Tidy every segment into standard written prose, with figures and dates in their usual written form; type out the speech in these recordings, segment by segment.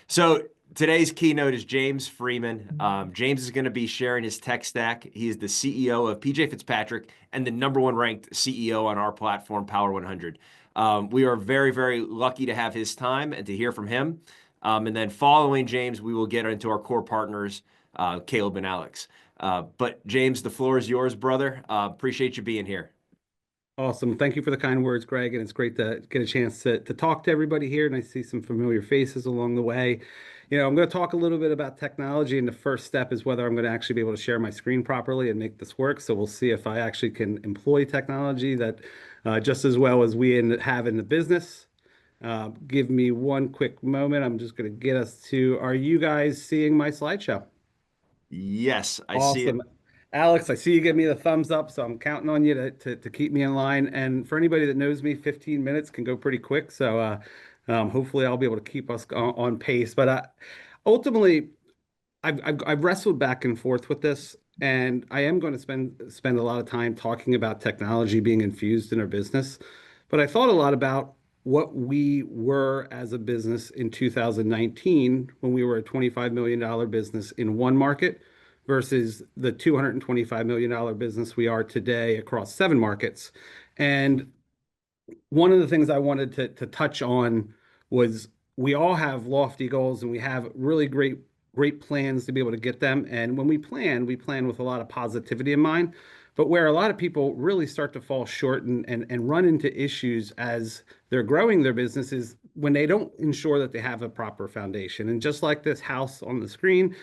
So today's keynote is James Freeman. James is going to be sharing his tech stack. He is the CEO of PJ Fitzpatrick and the number one ranked CEO on our platform, Power 100. We are very, very lucky to have his time and to hear from him. And then following James, we will get into our core partners, Caleb and Alex. But James, the floor is yours, brother. Appreciate you being here. Awesome. Thank you for the kind words, Greg. And it's great to get a chance to talk to everybody here. And I see some familiar faces along the way. I'm going to talk a little bit about technology. And the first step is whether I'm going to actually be able to share my screen properly and make this work. So we'll see if I actually can employ technology that just as well as have in the business. Give me one quick moment. I'm just going to get us to, are you guys seeing my slideshow? Yes, I see it. Awesome. Alex, I see you give me the thumbs up, so I'm counting on you to keep me in line. And for anybody that knows me, 15 minutes can go pretty quick. So hopefully I'll be able to keep us on pace. But ultimately, I've wrestled back and forth with this, and I am going to spend a lot of time talking about technology being infused in our business. But I thought a lot about what we were as a business in 2019 when we were a $25 million business in one market versus the $225 million business we are today across 7 markets. And one of the things I wanted to touch on was we all have lofty goals and we have really great plans to be able to get them. And when we plan with a lot of positivity in mind. But where a lot of people really start to fall short and run into issues as they're growing their businesses when they don't ensure that they have a proper foundation. And just like this house on the screen,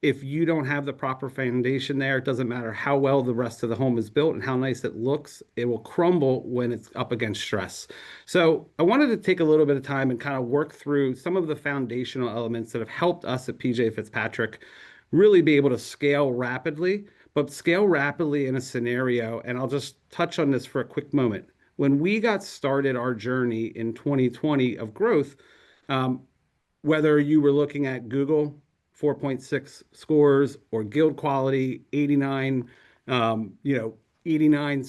if you don't have the proper foundation there, it doesn't matter how well the rest of the home is built and how nice it looks, it will crumble when it's up against stress. So I wanted to take a little bit of time and kind of work through some of the foundational elements that have helped us at PJ Fitzpatrick really be able to scale rapidly, but scale rapidly in a scenario. And I'll just touch on this for a quick moment. When we got started our journey in 2020 of growth, whether you were looking at Google 4.6 scores or Guild Quality 89, 89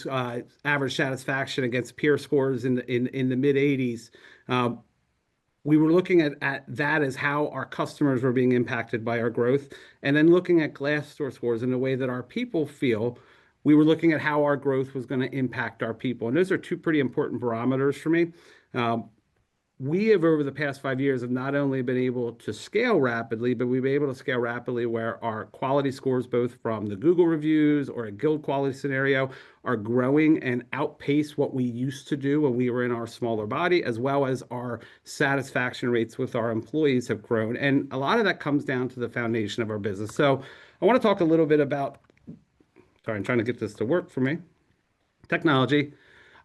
average satisfaction against peer scores in the mid 80s. We were looking at that as how our customers were being impacted by our growth, and then looking at Glassdoor scores in the way that our people feel. We were looking at how our growth was going to impact our people, and those are 2 pretty important barometers for me. We have, over the past 5 years, have not only been able to scale rapidly, but we've been able to scale rapidly where our quality scores, both from the Google reviews or a Guild Quality scenario, are growing and outpace what we used to do when we were in our smaller body, as well as our satisfaction rates with our employees have grown. And a lot of that comes down to the foundation of our business. So I want to talk a little bit about, sorry, I'm trying to get this to work for me, technology.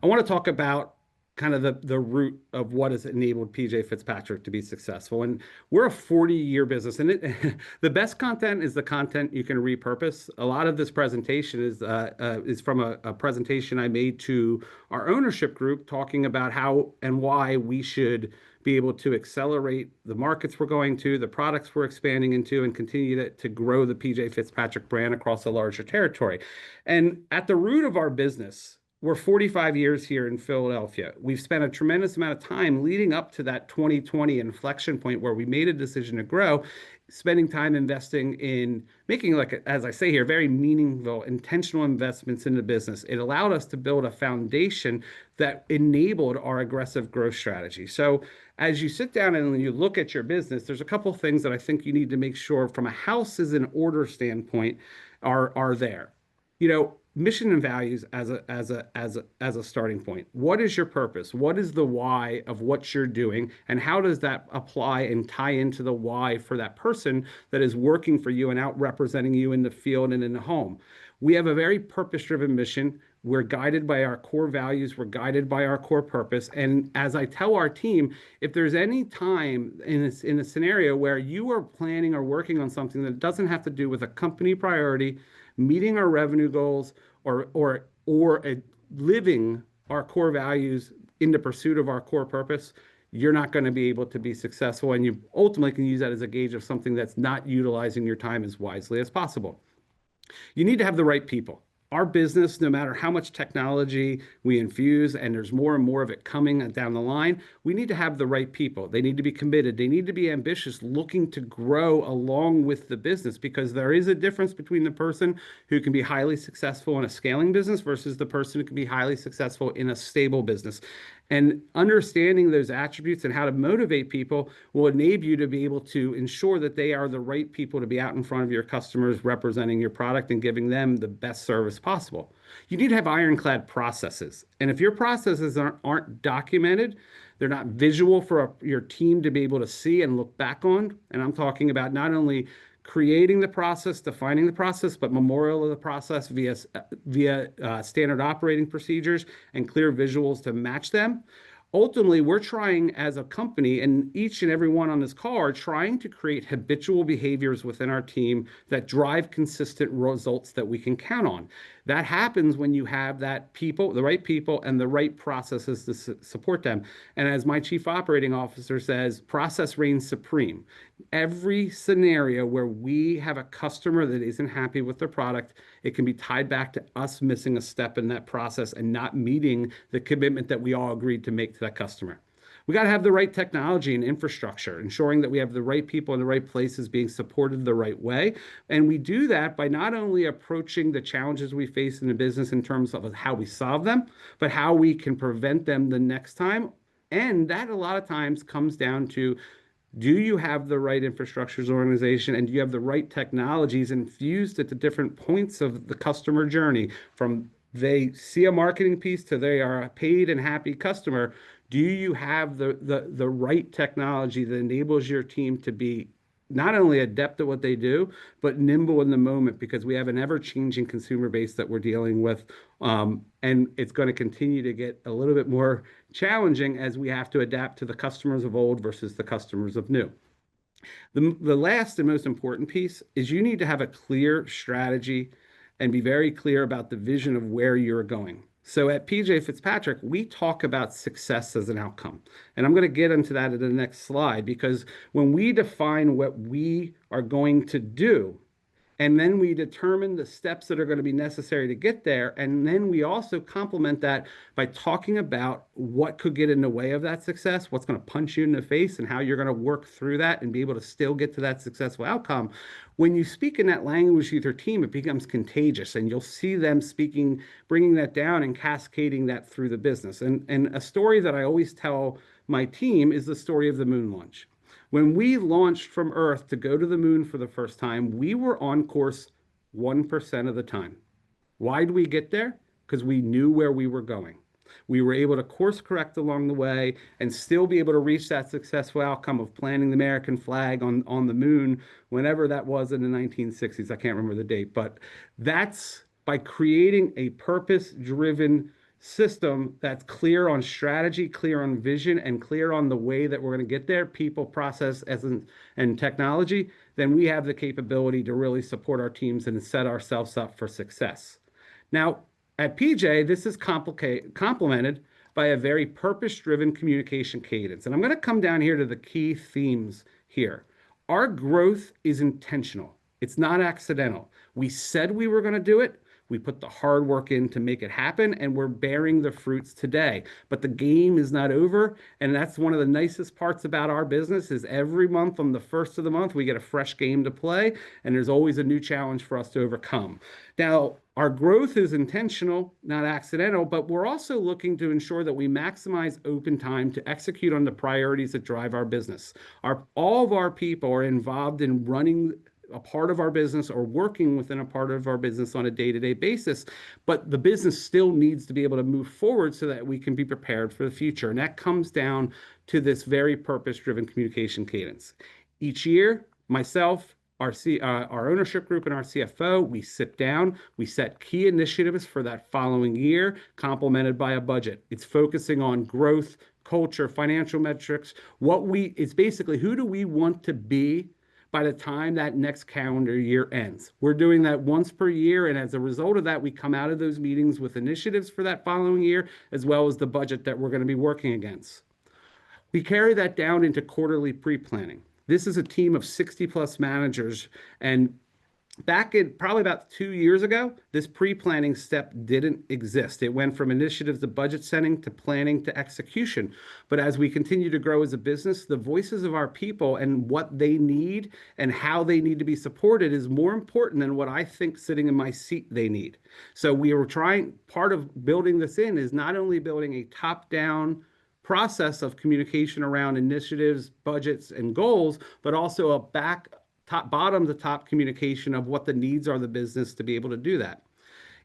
I want to talk about kind of the root of what has enabled PJ Fitzpatrick to be successful. And we're a 40-year business, and the best content is the content you can repurpose. A lot of this presentation is from a presentation I made to our ownership group talking about how and why we should be able to accelerate the markets we're going to, the products we're expanding into, and continue to grow the PJ Fitzpatrick brand across a larger territory. And at the root of our business, we're 45 years here in Philadelphia. We've spent a tremendous amount of time leading up to that 2020 inflection point where we made a decision to grow, spending time investing in making, like, as I say here, very meaningful, intentional investments in the business. It allowed us to build a foundation that enabled our aggressive growth strategy. So as you sit down and you look at your business, there's a couple of things that I think you need to make sure from a house is in order standpoint are there. Mission and values as a starting point. What is your purpose? What is the why of what you're doing? And how does that apply and tie into the why for that person that is working for you and out representing you in the field and in the home? We have a very purpose-driven mission. We're guided by our core values. We're guided by our core purpose. And as I tell our team, if there's any time in a scenario where you are planning or working on something that doesn't have to do with a company priority, meeting our revenue goals, or living our core values in the pursuit of our core purpose, you're not going to be able to be successful. And you ultimately can use that as a gauge of something that's not utilizing your time as wisely as possible. You need to have the right people. our business, no matter how much technology we infuse, and there's more and more of it coming down the line, we need to have the right people. They need to be committed. They need to be ambitious, looking to grow along with the business, because there is a difference between the person who can be highly successful in a scaling business versus the person who can be highly successful in a stable business. And understanding those attributes and how to motivate people will enable you to be able to ensure that they are the right people to be out in front of your customers, representing your product and giving them the best service possible. You need to have ironclad processes. And if your processes aren't documented, they're not visual for your team to be able to see and look back on. And I'm talking about not only creating the process, defining the process, but memorial of the process via standard operating procedures and clear visuals to match them. Ultimately, we're trying as a company, and each and every one on this call are trying to create habitual behaviors within our team that drive consistent results that we can count on. That happens when you have that people, the right people, and the right processes to support them. And as my chief operating officer says, process reigns supreme. Every scenario where we have a customer that isn't happy with their product, it can be tied back to us missing a step in that process and not meeting the commitment that we all agreed to make to that customer. We got to have the right technology and infrastructure, ensuring that we have the right people in the right places being supported the right way. And we do that by not only approaching the challenges we face in the business in terms of how we solve them, but how we can prevent them the next time. And that a lot of times comes down to, do you have the right infrastructures organization, and do you have the right technologies infused at the different points of the customer journey, from they see a marketing piece to they are a paid and happy customer? Do you have the right technology that enables your team to be not only adept at what they do, but nimble in the moment, because we have an ever-changing consumer base that we're dealing with. And it's going to continue to get a little bit more challenging as we have to adapt to the customers of old versus the customers of new. The last and most important piece is you need to have a clear strategy and be very clear about the vision of where you're going. So at PJ Fitzpatrick, we talk about success as an outcome. And I'm going to get into that in the next slide, because when we define what we are going to do, and then we determine the steps that are going to be necessary to get there. And then we also complement that by talking about what could get in the way of that success, what's going to punch you in the face, and how you're going to work through that and be able to still get to that successful outcome. When you speak in that language with your team, it becomes contagious, and you'll see them speaking, bringing that down and cascading that through the business. And a story that I always tell my team is the story of the moon launch. When we launched from Earth to go to the moon for the first time, we were on course 1% of the time. Why did we get there? Because we knew where we were going. We were able to course correct along the way and still be able to reach that successful outcome of planting the American flag on the moon, whenever that was in the 1960s. I can't remember the date, but that's by creating a purpose-driven system that's clear on strategy, clear on vision, and clear on the way that we're going to get there, people, process, and technology. Then we have the capability to really support our teams and set ourselves up for success. Now, at PJ, this is complemented by a very purpose-driven communication cadence. And I'm going to come down here to the key themes here. Our growth is intentional. It's not accidental. We said we were going to do it. We put the hard work in to make it happen, and we're bearing the fruits today. But the game is not over, and that's one of the nicest parts about our business is every month on the first of the month, we get a fresh game to play, and there's always a new challenge for us to overcome. Now, our growth is intentional, not accidental, but we're also looking to ensure that we maximize open time to execute on the priorities that drive our business. All of our people are involved in running a part of our business or working within a part of our business on a day-to-day basis, but the business still needs to be able to move forward so that we can be prepared for the future. And that comes down to this very purpose-driven communication cadence. Each year, myself, our ownership group, and our CFO, we sit down, we set key initiatives for that following year, complemented by a budget. It's focusing on growth, culture, financial metrics. It's basically, who do we want to be by the time that next calendar year ends? We're doing that once per year, and as a result of that, we come out of those meetings with initiatives for that following year, as well as the budget that we're going to be working against. We carry that down into quarterly pre-planning. This is a team of 60 plus managers, and Back in probably about 2 years ago, this pre-planning step didn't exist. It went from initiatives to budget setting to planning to execution. But as we continue to grow as a business, the voices of our people and what they need and how they need to be supported is more important than what I think sitting in my seat they need. So we are trying, part of building this in is not only building a top-down process of communication around initiatives, budgets, and goals, but also a bottom to top communication of what the needs are of the business to be able to do that.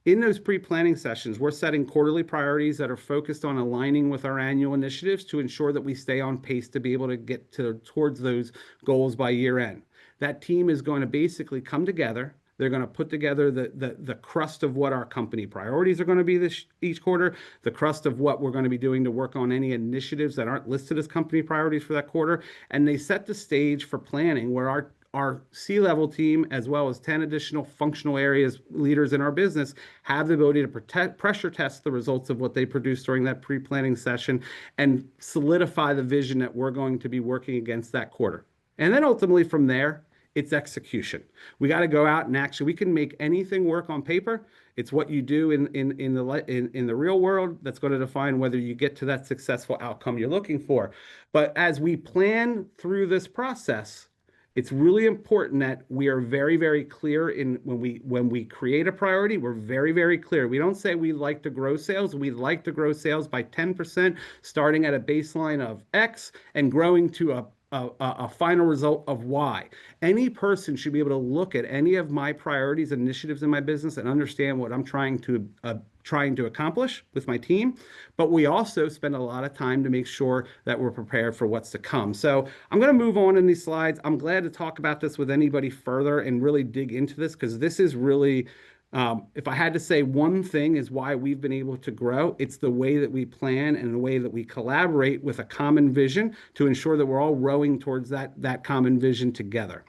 In those pre-planning sessions, we're setting quarterly priorities that are focused on aligning with our annual initiatives to ensure that we stay on pace to be able to get towards those goals by year end. That team is going to basically come together. They're going to put together the crust of what our company priorities are going to be each quarter, the crust of what we're going to be doing to work on any initiatives that aren't listed as company priorities for that quarter. And they set the stage for planning where our C-level team, as well as 10 additional functional areas leaders in our business, have the ability to pressure test the results of what they produce during that pre-planning session and solidify the vision that we're going to be working against that quarter. And then ultimately from there, it's execution. We got to go out and actually, we can make anything work on paper. It's what you do in the real world that's going to define whether you get to that successful outcome you're looking for. But as we plan through this process, it's really important that we are very, very clear in when we create a priority, we're very, very clear. We don't say we like to grow sales. We like to grow sales by 10%, starting at a baseline of X and growing to a final result of Y. Any person should be able to look at any of my priorities, initiatives in my business, and understand what I'm trying to accomplish with my team. But we also spend a lot of time to make sure that we're prepared for what's to come. So I'm going to move on in these slides. I'm glad to talk about this with anybody further and really dig into this, because this is really, if I had to say one thing is why we've been able to grow, it's the way that we plan and the way that we collaborate with a common vision to ensure that we're all rowing towards that common vision together.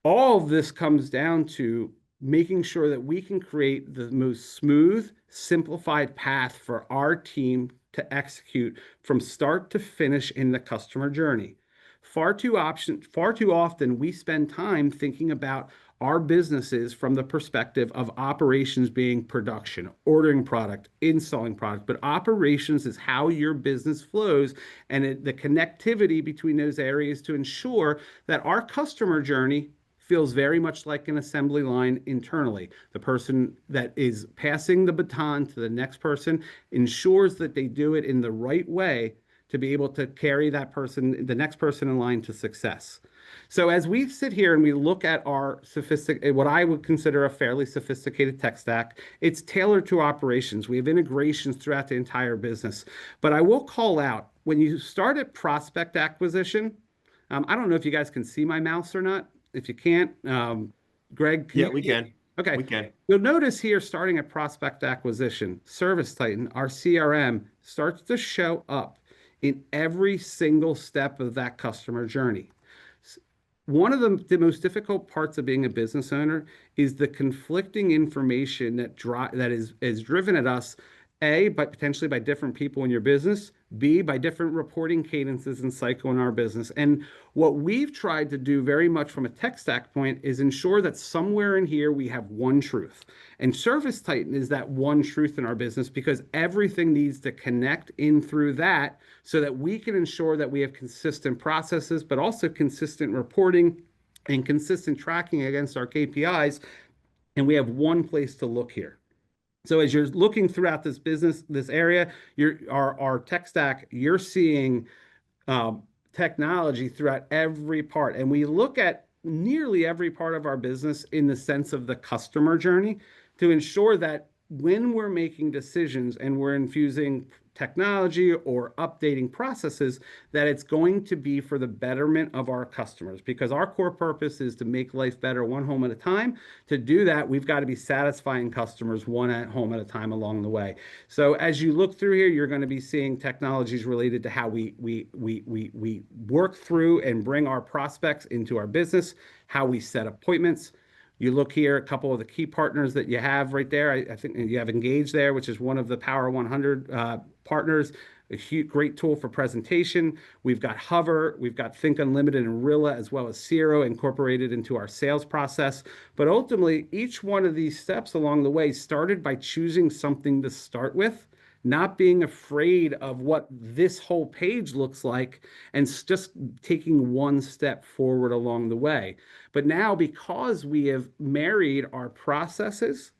All of this comes down to making sure that we can create the most smooth, simplified path for our team to execute from start to finish in the customer journey. Far too often, we spend time thinking about our businesses from the perspective of operations being production, ordering product, installing product. But operations is how your business flows and the connectivity between those areas to ensure that our customer journey feels very much like an assembly line internally. The person that is passing the baton to the next person ensures that they do it in the right way to be able to carry that person, the next person in line to success. So as we sit here and we look at our what I would consider a fairly sophisticated tech stack, it's tailored to operations. We have integrations throughout the entire business. But I will call out, when you start at prospect acquisition, I don't know if you guys can see my mouse or not. If you can't, Greg, Yeah, we can. Okay. We can. You'll notice here, starting at prospect acquisition, Service Titan, our CRM, starts to show up in every single step of that customer journey. One of the most difficult parts of being a business owner is the conflicting information that is driven at us, A, but potentially by different people in your business, B, by different reporting cadences and cycle in our business. And what we've tried to do very much from a tech stack point is ensure that somewhere in here we have one truth. And Service Titan is that one truth in our business, because everything needs to connect in through that so that we can ensure that we have consistent processes, but also consistent reporting and consistent tracking against our KPIs. And we have one place to look here. So as you're looking throughout this business, this area, our tech stack, you're seeing technology throughout every part. And we look at nearly every part of our business in the sense of the customer journey to ensure that when we're making decisions and we're infusing technology or updating processes, that it's going to be for the betterment of our customers, because our core purpose is to make life better one home at a time. To do that, we've got to be satisfying customers one at home at a time along the way. So as you look through here, you're going to be seeing technologies related to how we work through and bring our prospects into our business, how we set appointments. You look here, a couple of the key partners that you have right there. I think you have Engage there, which is one of the Power 100 partners. great tool for presentation. We've got Hover, we've got Think Unlimited and Rilla, as well as Zero incorporated into our sales process. But ultimately, each one of these steps along the way started by choosing something to start with, not being afraid of what this whole page looks like, and just taking one step forward along the way. But now, because we have married our processes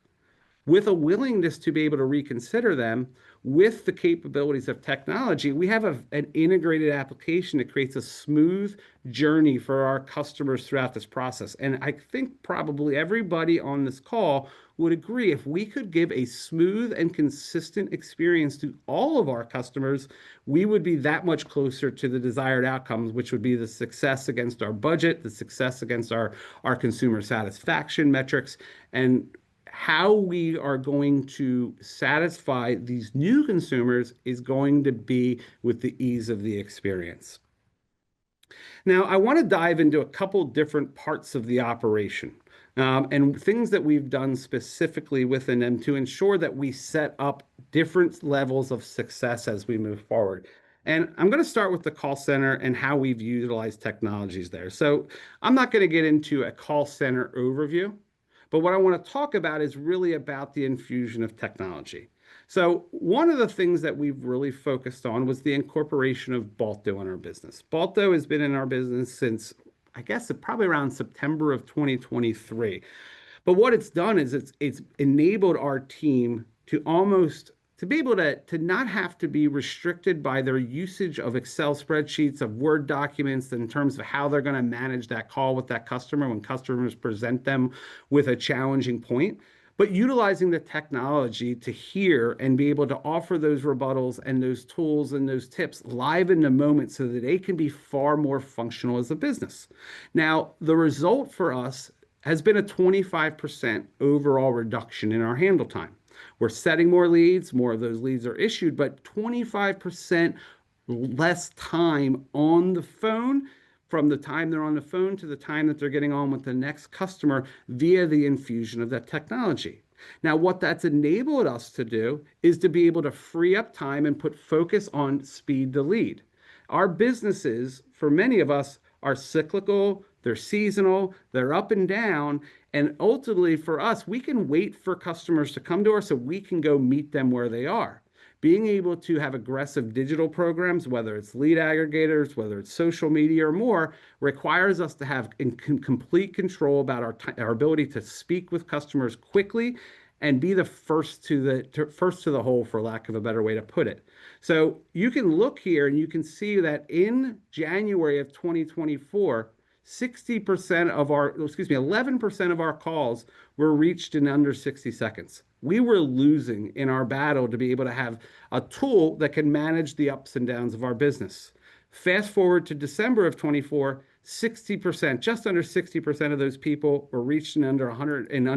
with a willingness to be able to reconsider them with the capabilities of technology, we have an integrated application that creates a smooth journey for our customers throughout this process. And I think probably everybody on this call would agree, if we could give a smooth and consistent experience to all of our customers, we would be that much closer to the desired outcomes, which would be the success against our budget, the success against our consumer satisfaction metrics, and how we are going to satisfy these new consumers is going to be with the ease of the experience. Now, I want to dive into a couple different parts of the operation, and things that we've done specifically within them to ensure that we set up different levels of success as we move forward. And I'm going to start with the call center and how we've utilized technologies there. So I'm not going to get into a call center overview, but what I want to talk about is really about the infusion of technology. So one of the things that we've really focused on was the incorporation of Balto in our business. Balto has been in our business since, I guess, probably around September of 2023. But what it's done is it's enabled our team to be able to not have to be restricted by their usage of Excel spreadsheets, of Word documents, in terms of how they're going to manage that call with that customer when customers present them with a challenging point, but utilizing the technology to hear and be able to offer those rebuttals and those tools and those tips live in the moment so that they can be far more functional as a business. Now, the result for us has been a 25% overall reduction in our handle time. We're setting more leads, more of those leads are issued, but 25% less time on the phone, from the time they're on the phone to the time that they're getting on with the next customer via the infusion of that technology. Now, what that's enabled us to do is to be able to free up time and put focus on speed to lead. Our businesses, for many of us, are cyclical, they're seasonal, they're up and down. And ultimately, for us, we can wait for customers to come to us so we can go meet them where they are. Being able to have aggressive digital programs, whether it's lead aggregators, whether it's social media or more, requires us to have complete control about our ability to speak with customers quickly and be the first to the hole, for lack of a better way to put it. So you can look here and you can see that in January of 2024, 60% of our, excuse me, 11% of our calls were reached in under 60 seconds. We were losing in our battle to be able to have a tool that can manage the ups and downs of our business. Fast forward to December of 24, 60%, just under 60% of those people were reached in under 100, in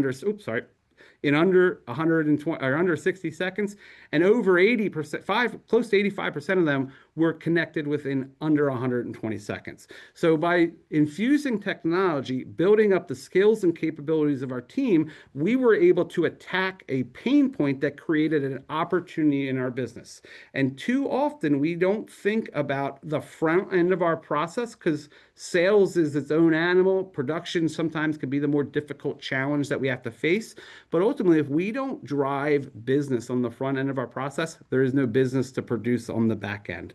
under 120 or under 60 seconds, and over 80%, close to 85% of them were connected within under 120 seconds. So by infusing technology, building up the skills and capabilities of our team, we were able to attack a pain point that created an opportunity in our business. And too often we don't think about the front end of our process, because sales is its own animal. Production sometimes can be the more difficult challenge that we have to face. But ultimately, if we don't drive business on the front end of our process, there is no business to produce on the back end.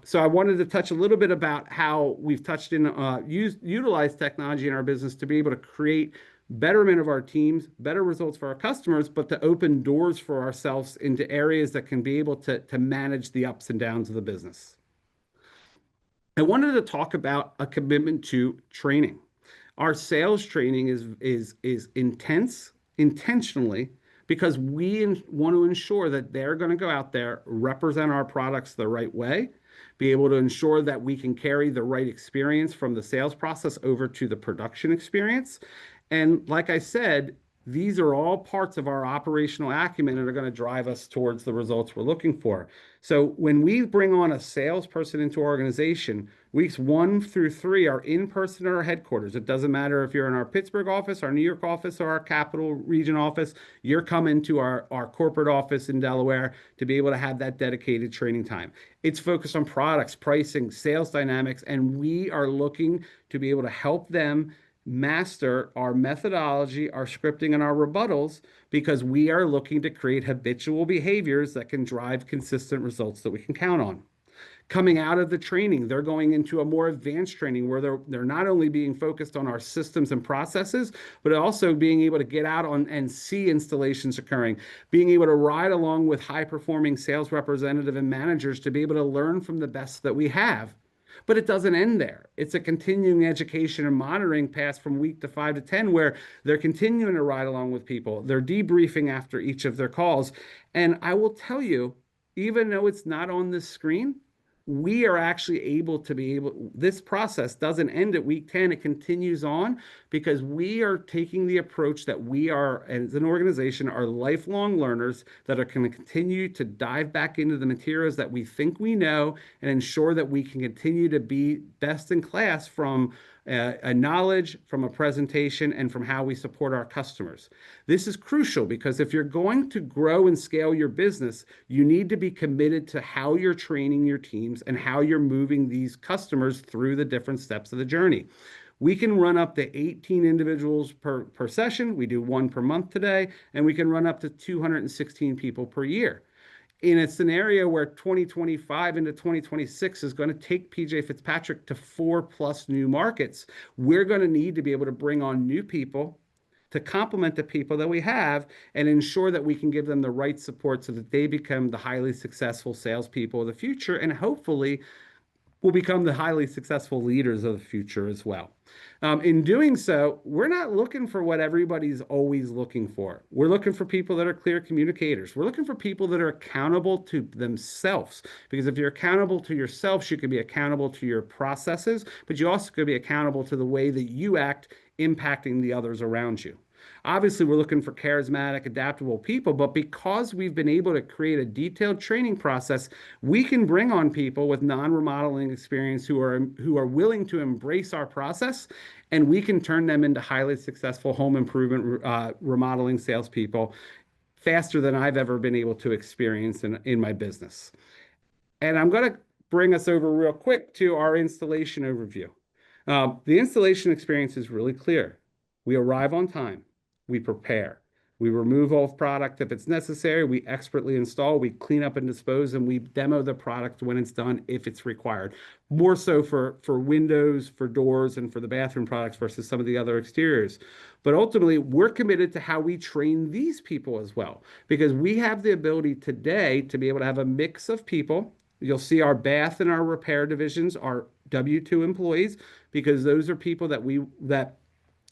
So I wanted to touch a little bit about how we've utilized technology in our business to be able to create betterment of our teams, better results for our customers, but to open doors for ourselves into areas that can be able to manage the ups and downs of the business. I wanted to talk about a commitment to training. Our sales training is intense intentionally, because we want to ensure that they're going to go out there, represent our products the right way, be able to ensure that we can carry the right experience from the sales process over to the production experience. And like I said, These are all parts of our operational acumen and are going to drive us towards the results we're looking for. So when we bring on a salesperson into our organization, weeks 1 through 3 are in person at our headquarters. It doesn't matter if you're in our Pittsburgh office, our New York office, or our capital region office. You're coming to our corporate office in Delaware to be able to have that dedicated training time. It's focused on products, pricing, sales dynamics, and we are looking to be able to help them master our methodology, our scripting, and our rebuttals because we are looking to create habitual behaviors that can drive consistent results that we can count on. Coming out of the training, they're going into a more advanced training where they're not only being focused on our systems and processes, but also being able to get out on and see installations occurring, being able to ride along with high performing sales representative and managers to be able to learn from the best that we have. But it doesn't end there. It's a continuing education and monitoring pass from week to 5 to 10, where they're continuing to ride along with people. They're debriefing after each of their calls. And I will tell you, even though it's not on the screen, we are actually able to be able, this process doesn't end at week 10, it continues on because we are taking the approach that we are, as an organization, are lifelong learners that are going to continue to dive back into the materials that we think we know and ensure that we can continue to be best in class from a knowledge, from a presentation, and from how we support our customers. This is crucial because if you're going to grow and scale your business, you need to be committed to how you're training your teams and how you're moving these customers through the different steps of the journey. We can run up to 18 individuals per session. We do one per month today, and we can run up to 216 people per year. In a scenario where 2025 into 2026 is going to take PJ Fitzpatrick to 4+ new markets, we're going to need to be able to bring on new people to complement the people that we have and ensure that we can give them the right support so that they become the highly successful salespeople of the future and hopefully will become the highly successful leaders of the future as well. In doing so, we're not looking for what everybody's always looking for. We're looking for people that are clear communicators. We're looking for people that are accountable to themselves. Because if you're accountable to yourselves, you can be accountable to your processes, but you also could be accountable to the way that you act impacting the others around you. Obviously, we're looking for charismatic, adaptable people, but because we've been able to create a detailed training process, we can bring on people with non-remodeling experience who are willing to embrace our process, and we can turn them into highly successful home improvement remodeling salespeople faster than I've ever been able to experience in my business. And I'm going to bring us over real quick to our installation overview. The installation experience is really clear. We arrive on time. We prepare. We remove old product if it's necessary. We expertly install. We clean up and dispose, and we demo the product when it's done if it's required. More so for windows, for doors, and for the bathroom products versus some of the other exteriors. But ultimately, we're committed to how we train these people as well, because we have the ability today to be able to have a mix of people. You'll see our bath and our repair divisions are W-2 employees because those are people that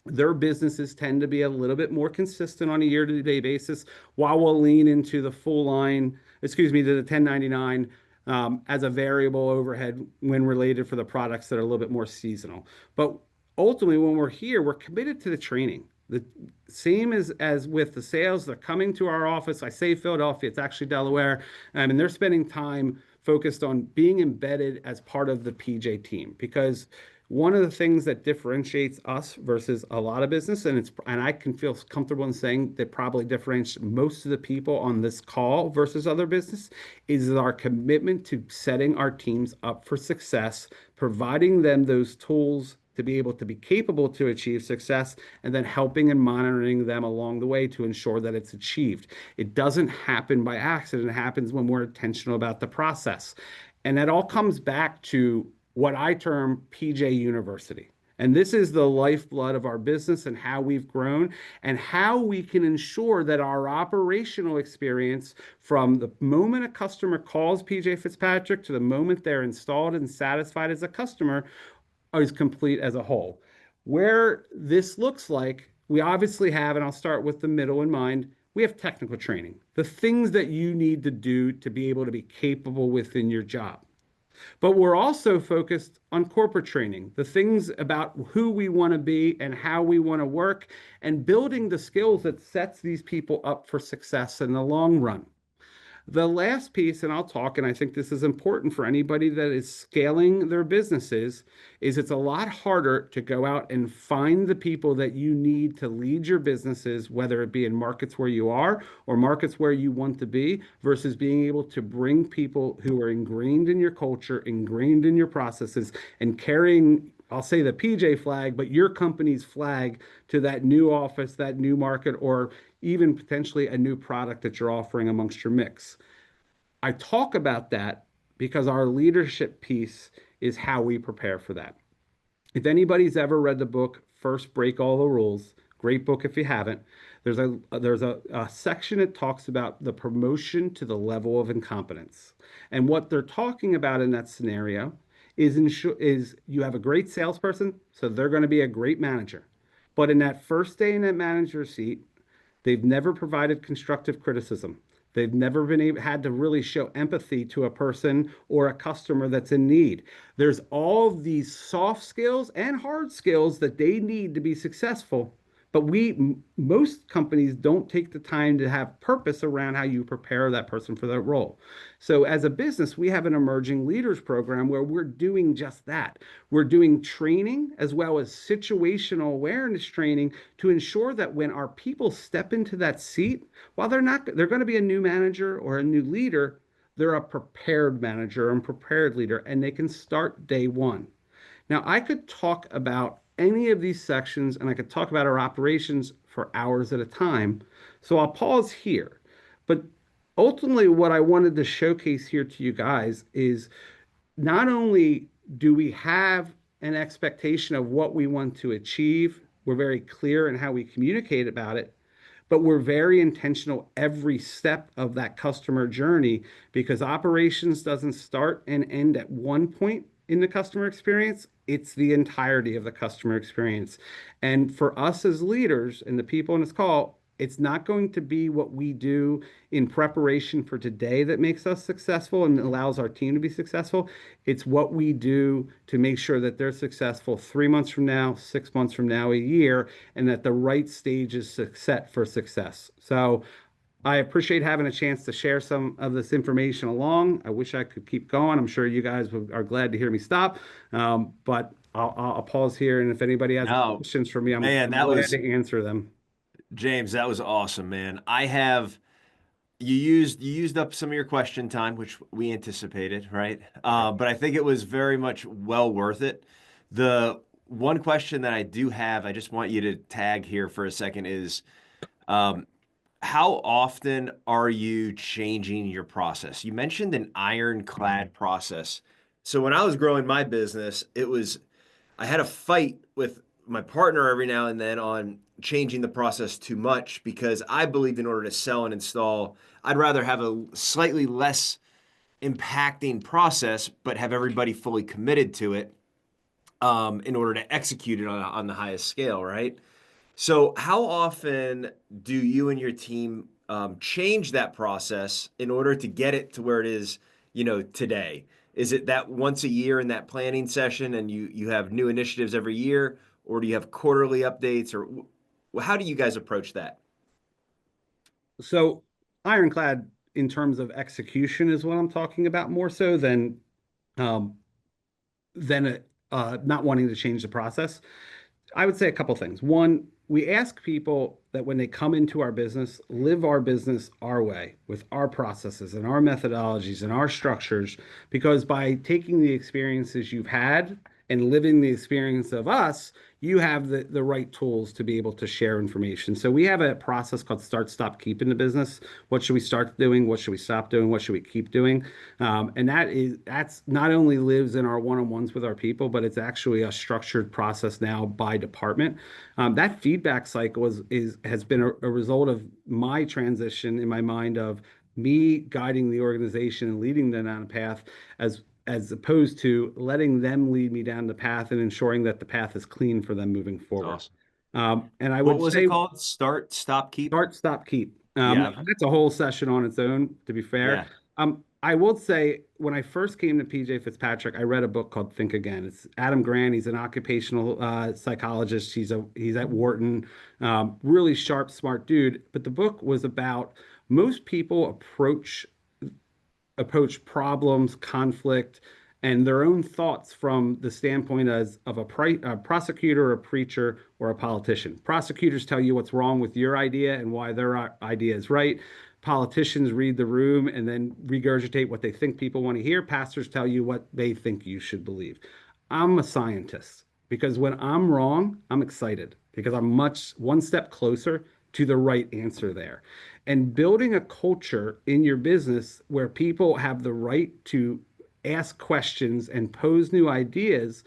their businesses tend to be a little bit more consistent on a year-to-day basis, while we'll lean into the full line, to the 1099 as a variable overhead when related for the products that are a little bit more seasonal. But ultimately, when we're here, we're committed to the training. The same as with the sales, they're coming to our office. I say Philadelphia, it's actually Delaware, and they're spending time focused on being embedded as part of the PJ team because one of the things that differentiates us versus a lot of business, and I can feel comfortable in saying that probably differentiates most of the people on this call versus other business, is our commitment to setting our teams up for success, providing them those tools to be able to be capable to achieve success, and then helping and monitoring them along the way to ensure that it's achieved. It doesn't happen by accident. It happens when we're intentional about the process. And that all comes back to what I term PJ University. And this is the lifeblood of our business and how we've grown and how we can ensure that our operational experience from the moment a customer calls PJ Fitzpatrick to the moment they're installed and satisfied as a customer is complete as a whole. Where this looks like, we obviously have, and I'll start with the middle in mind, we have technical training, the things that you need to do to be able to be capable within your job. But we're also focused on corporate training, the things about who we want to be and how we want to work, and building the skills that sets these people up for success in the long run. The last piece, and I'll talk, and I think this is important for anybody that is scaling their businesses, is it's a lot harder to go out and find the people that you need to lead your businesses, whether it be in markets where you are or markets where you want to be, versus being able to bring people who are ingrained in your culture, ingrained in your processes, and carrying, I'll say the PJ flag, but your company's flag to that new office, that new market, or even potentially a new product that you're offering amongst your mix. I talk about that because our leadership piece is how we prepare for that. If anybody's ever read the book First Break All the Rules, great book if you haven't, there's a section that talks about the promotion to the level of incompetence. And what they're talking about in that scenario is you have a great salesperson, so they're going to be a great manager. But in that first day in that manager seat, they've never provided constructive criticism. They've never been able, had to really show empathy to a person or a customer that's in need. There's all these soft skills and hard skills that they need to be successful. But most companies don't take the time to have purpose around how you prepare that person for that role. So as a business, we have an emerging leaders program where we're doing just that. We're doing training as well as situational awareness training to ensure that when our people step into that seat, while they're going to be a new manager or a new leader, they're a prepared manager and prepared leader, and they can start day one. Now, I could talk about any of these sections and I could talk about our operations for hours at a time. So I'll pause here. But ultimately, what I wanted to showcase here to you guys is not only do we have an expectation of what we want to achieve, we're very clear in how we communicate about it, but we're very intentional every step of that customer journey because operations doesn't start and end at one point in the customer experience. It's the entirety of the customer experience. And for us as leaders and the people in this call, it's not going to be what we do in preparation for today that makes us successful and allows our team to be successful. It's what we do to make sure that they're successful 3 months from now, 6 months from now, a year, and that the right stage is set for success. So I appreciate having a chance to share some of this information along. I wish I could keep going. I'm sure you guys are glad to hear me stop. But I'll pause here. And if anybody has No, questions for me, man, I'm that glad was to answer them. James, that was awesome, man. You used up some of your question time, which we anticipated, right? But I think it was very much well worth it. The one question that I do have, I just want you to tag here for a second, is um, how often are you changing your process? You mentioned an ironclad process. So when I was growing my business, I had a fight with my partner every now and then on changing the process too much because I believed in order to sell and install, I'd rather have a slightly less impacting process, but have everybody fully committed to it in order to execute it on the highest scale, right? So, how often do you and your team change that process in order to get it to where it is, today? Is it that once a year in that planning session, and you have new initiatives every year, or do you have quarterly updates, or how do you guys approach that? So ironclad in terms of execution is what I'm talking about more so um, than not wanting to change the process. I would say a couple things. One, we ask people that when they come into our business, live our business our way with our processes and our methodologies and our structures, because by taking the experiences you've had and living the experience of us, you have the right tools to be able to share information. So we have a process called start, stop, keep in the business. What should we start doing? What should we stop doing? What should we keep doing? And that's not only lives in our one-on-ones with our people, but it's actually a structured process now by department. That feedback cycle has been a result of my transition in my mind of me guiding the organization and leading them down a path as opposed to letting them lead me down the path and ensuring that the path is clean for them moving It's forward. awesome. And I What would was it say called? Start, stop, keep? start, stop, keep. Yeah. That's a whole session on its own, to be fair. Yeah. I will say, when I first came to PJ Fitzpatrick, I read a book called Think Again. It's Adam Grant. He's an occupational psychologist. He's at Wharton. Really sharp, smart dude. But the book was about most people approach problems, conflict, and their own thoughts from the standpoint as of a prosecutor, a preacher, or a politician. Prosecutors tell you what's wrong with your idea and why their idea is right. Politicians read the room and then regurgitate what they think people want to hear. Pastors tell you what they think you should believe. I'm a scientist because when I'm wrong, I'm excited because I'm much one step closer to the right answer there. And building a culture in your business where people have the right to ask questions and pose new ideas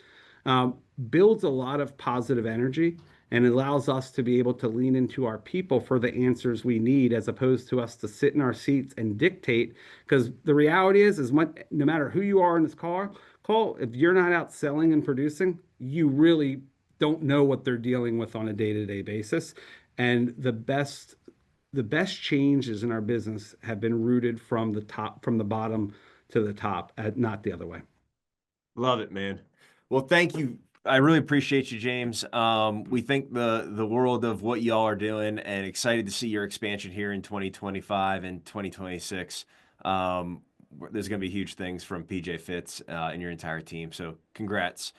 um, builds a lot of positive energy and allows us to be able to lean into our people for the answers we need as opposed to us to sit in our seats and dictate. Because the reality is much, no matter who you are in this call, if you're not out selling and producing, you really don't know what they're dealing with on a day-to-day basis. And the best changes in our business have been rooted from the bottom to the top, not the other way. Love it, man. Well, thank you. I really appreciate you, James. We think the world of what y'all are doing and excited to see your expansion here in 2025 and 2026. There's going to be huge things from PJ Fitz and your entire team. So congrats.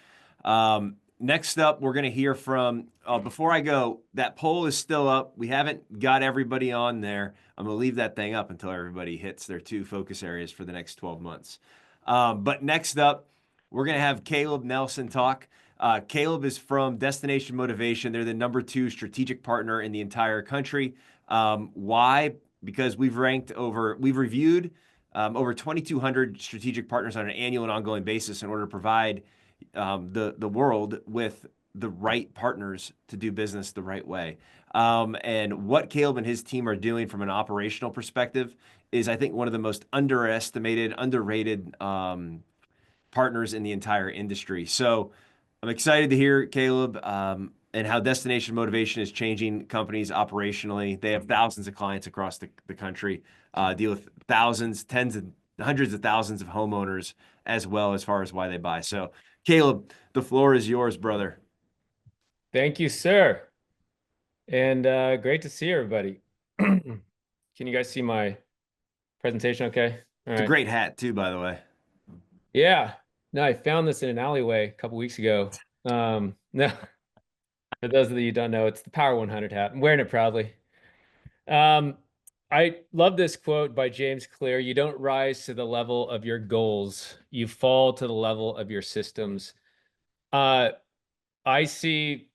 Next up, we're going to hear from, before I go, that poll is still up. We haven't got everybody on there. I'm going to leave that thing up until everybody hits their 2 focus areas for the next 12 months. But next up, we're going to have Caleb Nelson talk. Caleb is from Destination Motivation. They're the #2 strategic partner in the entire country. Why? Because we've reviewed over 2,200 strategic partners on an annual and ongoing basis in order to provide the world with the right partners to do business the right way. And what Caleb and his team are doing from an operational perspective is, I think, one of the most underestimated, underrated partners in the entire industry. So I'm excited to hear, Caleb, and how Destination Motivation is changing companies operationally. They have thousands of clients across the country, deal with thousands, tens and hundreds of thousands of homeowners as well, as far as why they buy. So, Caleb, the floor is yours, brother. Thank you, sir. And great to see everybody. Can you guys see my presentation okay? All It's a right. great hat, too, by the way. Yeah. No, I found this in an alleyway a couple weeks ago. No, for those of you who don't know, it's the Power 100 hat. I'm wearing it proudly. I love this quote by James Clear. You don't rise to the level of your goals. You fall to the level of your systems. I see,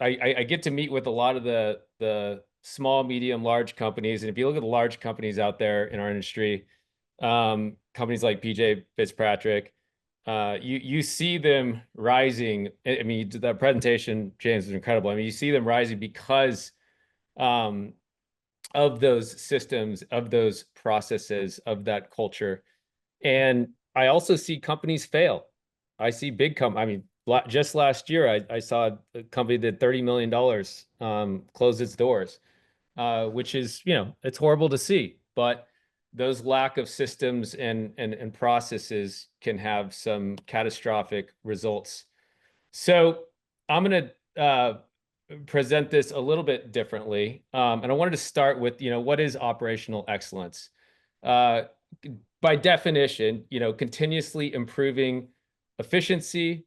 I get to meet with a lot of the small, medium, large companies, and if you look at the large companies out there in our industry, companies like PJ Fitzpatrick, you see them rising. I mean, the presentation, James, is incredible. I mean, you see them rising because of those systems, of those processes, of that culture. And I also see companies fail. I see big I mean, just last year, I saw a company that $30 million close its doors, which is, it's horrible to see. But those lack of systems and processes can have some catastrophic results. So I'm going to present this a little bit differently. And I wanted to start with, what is operational excellence? By definition, continuously improving efficiency,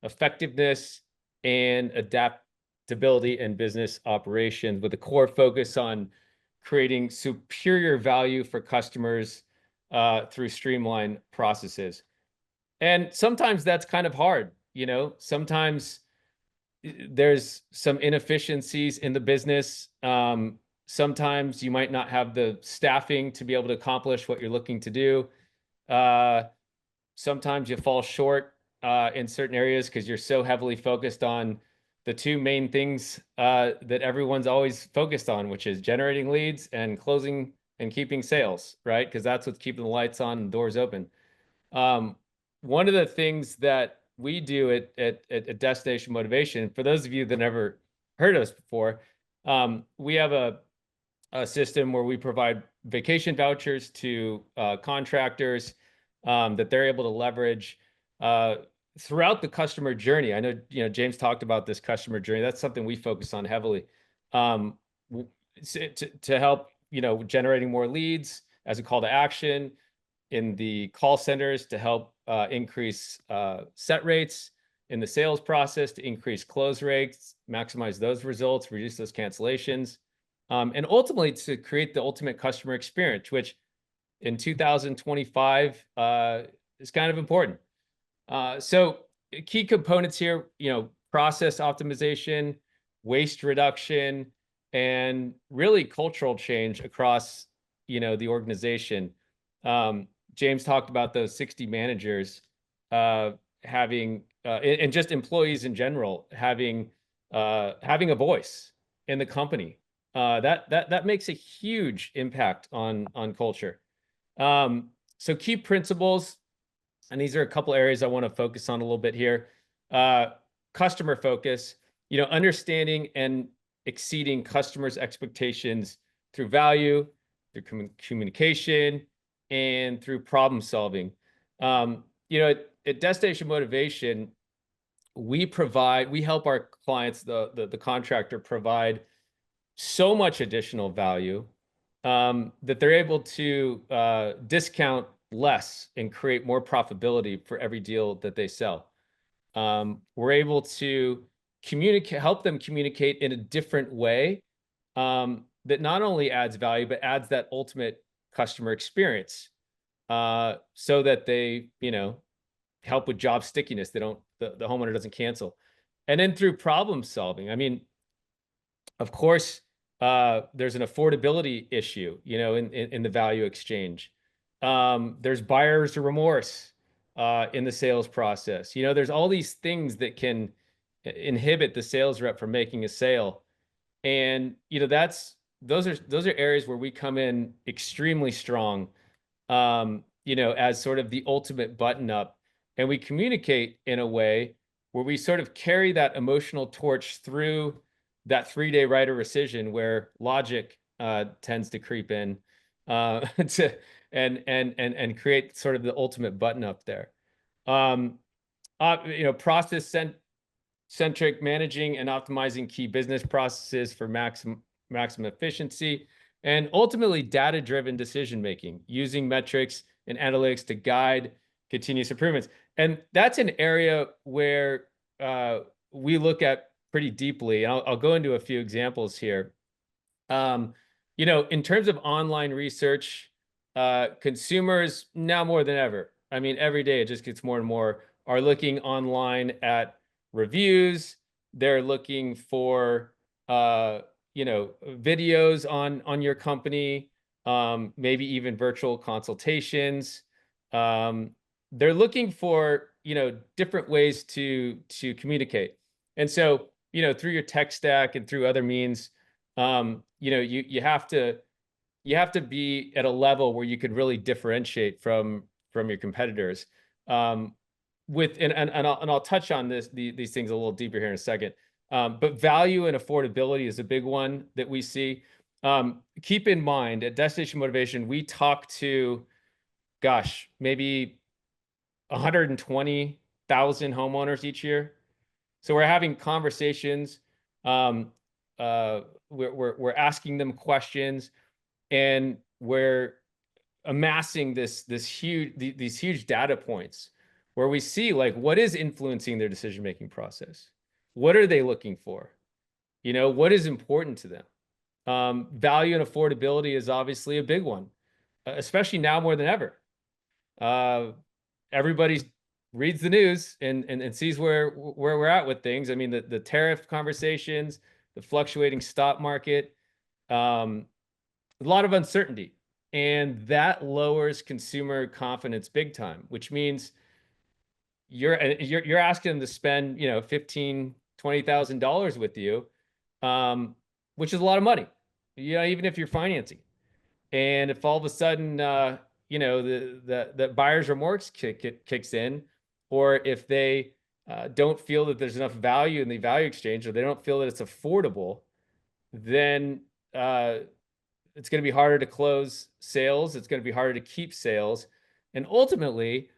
effectiveness, and adaptability in business operations with a core focus on creating superior value for customers through streamlined processes. And sometimes that's kind of hard. Sometimes there's some inefficiencies in the business. Sometimes you might not have the staffing to be able to accomplish what you're looking to do. Sometimes you fall short in certain areas because you're so heavily focused on the 2 main things that everyone's always focused on, which is generating leads and closing and keeping sales, right? Because that's what's keeping the lights on and doors open. One of the things that we do at Destination Motivation, for those of you that never heard us before, we have a system where we provide vacation vouchers to contractors that they're able to leverage throughout the customer journey. I know, James talked about this customer journey. That's something we focus on heavily, to help, generating more leads as a call to action in the call centers, to help increase set rates in the sales process, to increase close rates, maximize those results, reduce those cancellations, and ultimately to create the ultimate customer experience, which in 2025 is kind of important. So key components here, process optimization, waste reduction, and really cultural change across, the organization. James talked about those 60 managers having, and just employees in general having a voice in the company. That makes a huge impact on culture. So key principles, and these are a couple areas I want to focus on a little bit here. Customer focus, understanding and exceeding customers' expectations through value, through communication, and through problem solving. At Destination Motivation, we help our clients, the contractor, provide so much additional value that they're able to discount less and create more profitability for every deal that they sell. We're able to help them communicate in a different way that not only adds value, but adds that ultimate customer experience, so that they, help with job stickiness. The homeowner doesn't cancel. And then through problem solving, I mean, of course, there's an affordability issue, in the value exchange. There's buyer's remorse in the sales process. There's all these things that can inhibit the sales rep from making a sale. And, those are areas where we come in extremely strong, as sort of the ultimate button up. And we communicate in a way where we sort of carry that emotional torch through that 3-day right of rescission, where logic tends to creep in and create sort of the ultimate button up there. Process centric, managing and optimizing key business processes for maximum efficiency, and ultimately data-driven decision making, using metrics and analytics to guide continuous improvements. And that's an area where we look at pretty deeply. And I'll go into a few examples here. In terms of online research, consumers now more than ever, I mean, every day it just gets more and more, are looking online at reviews. They're looking for, videos on your company, maybe even virtual consultations. They're looking for, different ways to communicate. And so, through your tech stack and through other means, you have to be at a level where you could really differentiate from your competitors. And I'll touch on these things a little deeper here in a second. But value and affordability is a big one that we see. Keep in mind, at Destination Motivation, we talk to, maybe 120,000 homeowners each year. So we're having conversations. We're asking them questions, and we're amassing these huge data points where we see, like, what is influencing their decision-making process? What are they looking for? What is important to them? Value and affordability is obviously a big one, especially now more than ever. Everybody reads the news and sees where we're at with things. I mean, the tariff conversations, the fluctuating stock market, a lot of uncertainty, and that lowers consumer confidence big time, which means you're asking them to spend, $15,000-$20,000 with you, which is a lot of money, even if you're financing. And if all of a sudden, the buyer's remorse kicks in, or if they don't feel that there's enough value in the value exchange, or they don't feel that it's affordable, then it's going to be harder to close sales. It's going to be harder to keep sales. And ultimately,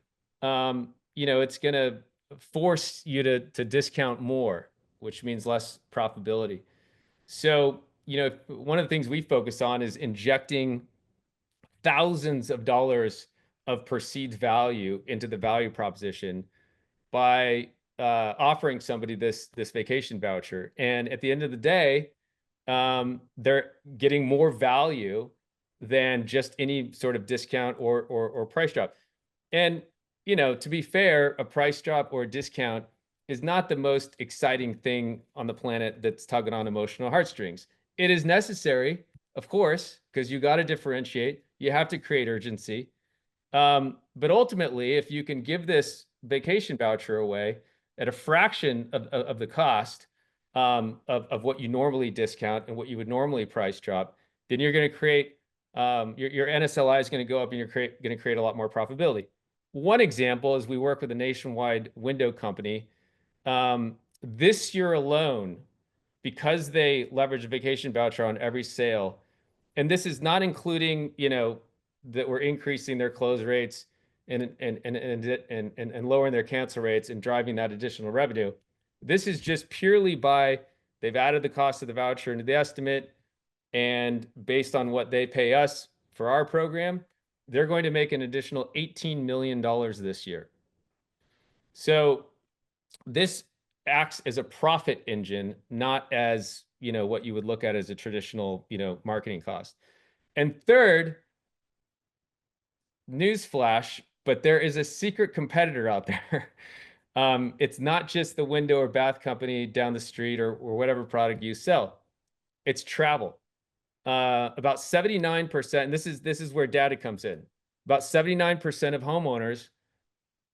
it's going to force you to discount more, which means less profitability. So, one of the things we focus on is injecting thousands of dollars of perceived value into the value proposition by offering somebody this vacation voucher. And at the end of the day, they're getting more value than just any sort of discount or price drop. And to be fair, a price drop or a discount is not the most exciting thing on the planet that's tugging on emotional heartstrings. It is necessary, of course, because you got to differentiate. You have to create urgency. But ultimately, if you can give this vacation voucher away at a fraction of the cost of what you normally discount and what you would normally price drop, then you're going to create your NSLI is going to go up, and you're going to create a lot more profitability. One example is we work with a nationwide window company. This year alone, because they leverage a vacation voucher on every sale, and this is not including, that we're increasing their close rates and lowering their cancel rates and driving that additional revenue. This is just purely by they've added the cost of the voucher into the estimate, and based on what they pay us for our program, they're going to make an additional $18 million this year. So this acts as a profit engine, not as, what you would look at as a traditional, marketing cost. And third, newsflash, but there is a secret competitor out there. It's not just the window or bath company down the street or whatever product you sell. It's travel. About 79%, and this is where data comes in. About 79% of homeowners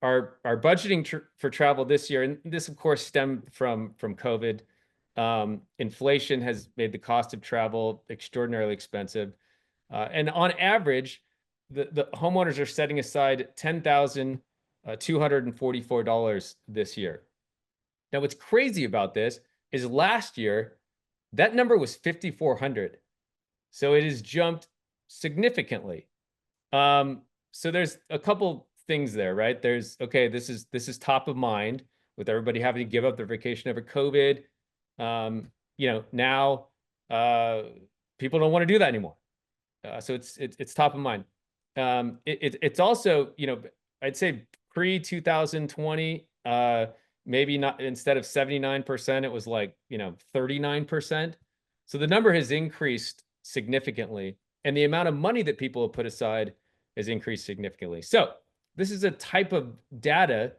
are budgeting for travel this year, and this, of course, stemmed from COVID. Inflation has made the cost of travel extraordinarily expensive, and on average, the homeowners are setting aside $10,244 this year. Now, what's crazy about this is last year that number was $5,400, so it has jumped significantly. So there's a couple things there, right? There's, okay, this is top of mind with everybody having to give up their vacation over COVID. Now people don't want to do that anymore. So it's top of mind. It's also, I'd say pre-2020, maybe not, instead of 79%, it was like, 39%. So the number has increased significantly, and the amount of money that people have put aside has increased significantly. So this is a type of data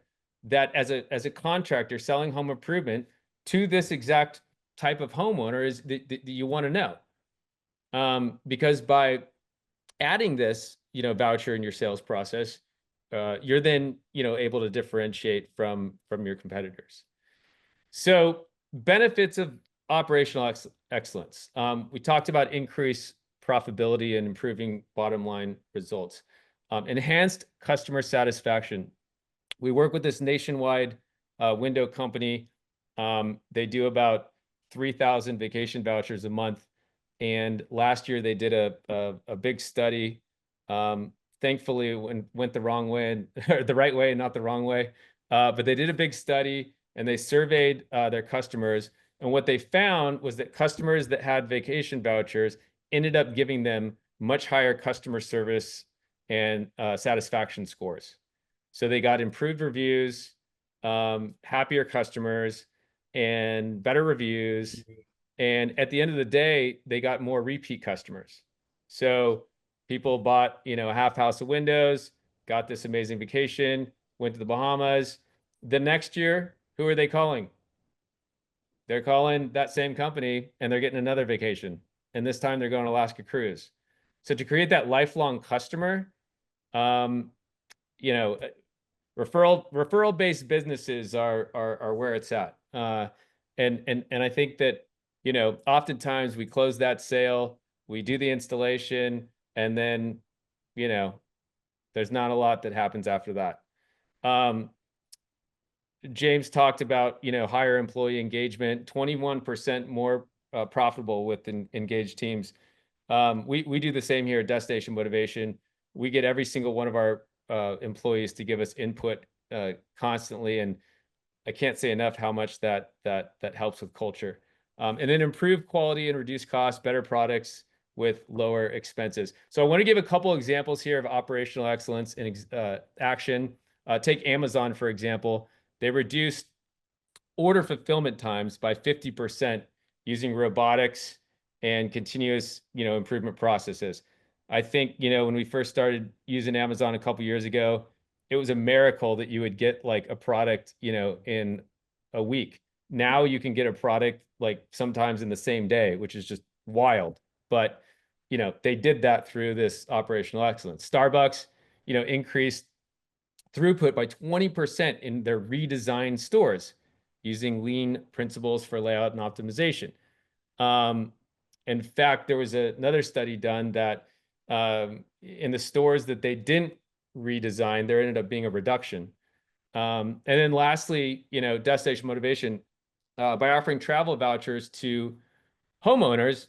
that as a contractor selling home improvement to this exact type of homeowner is that you want to know. Because by adding this, voucher in your sales process, you're then, able to differentiate from your competitors. So benefits of operational excellence. We talked about increased profitability and improving bottom line results. Enhanced customer satisfaction. We work with this nationwide window company. They do about 3,000 vacation vouchers a month. And last year they did a big study. Thankfully, it went the wrong way, or the right way, and not the wrong way. But they did a big study, and they surveyed their customers. And what they found was that customers that had vacation vouchers ended up giving them much higher customer service and satisfaction scores. So they got improved reviews, happier customers, and better reviews. And at the end of the day, they got more repeat customers. So people bought, a half house of windows, got this amazing vacation, went to the Bahamas. The next year, who are they calling? They're calling that same company, and they're getting another vacation. And this time they're going on Alaska cruise. So to create that lifelong customer, referral based businesses are where it's at. And I think that, oftentimes we close that sale, we do the installation, and then, there's not a lot that happens after that. James talked about, higher employee engagement, 21% more profitable with engaged teams. We do the same here at Destination Motivation. We get every single one of our employees to give us input constantly, and I can't say enough how much that helps with culture. And then improve quality and reduce costs, better products with lower expenses. So I want to give a couple examples here of operational excellence in action. Take Amazon, for example. They reduced order fulfillment times by 50% using robotics and continuous, improvement processes. I think, when we first started using Amazon a couple years ago, it was a miracle that you would get like a product, in a week. Now you can get a product like sometimes in the same day, which is just wild. But, they did that through this operational excellence. Starbucks, increased throughput by 20% in their redesigned stores using lean principles for layout and optimization. In fact, there was another study done that in the stores that they didn't redesign, there ended up being a reduction. And then lastly, Destination Motivation, by offering travel vouchers to homeowners,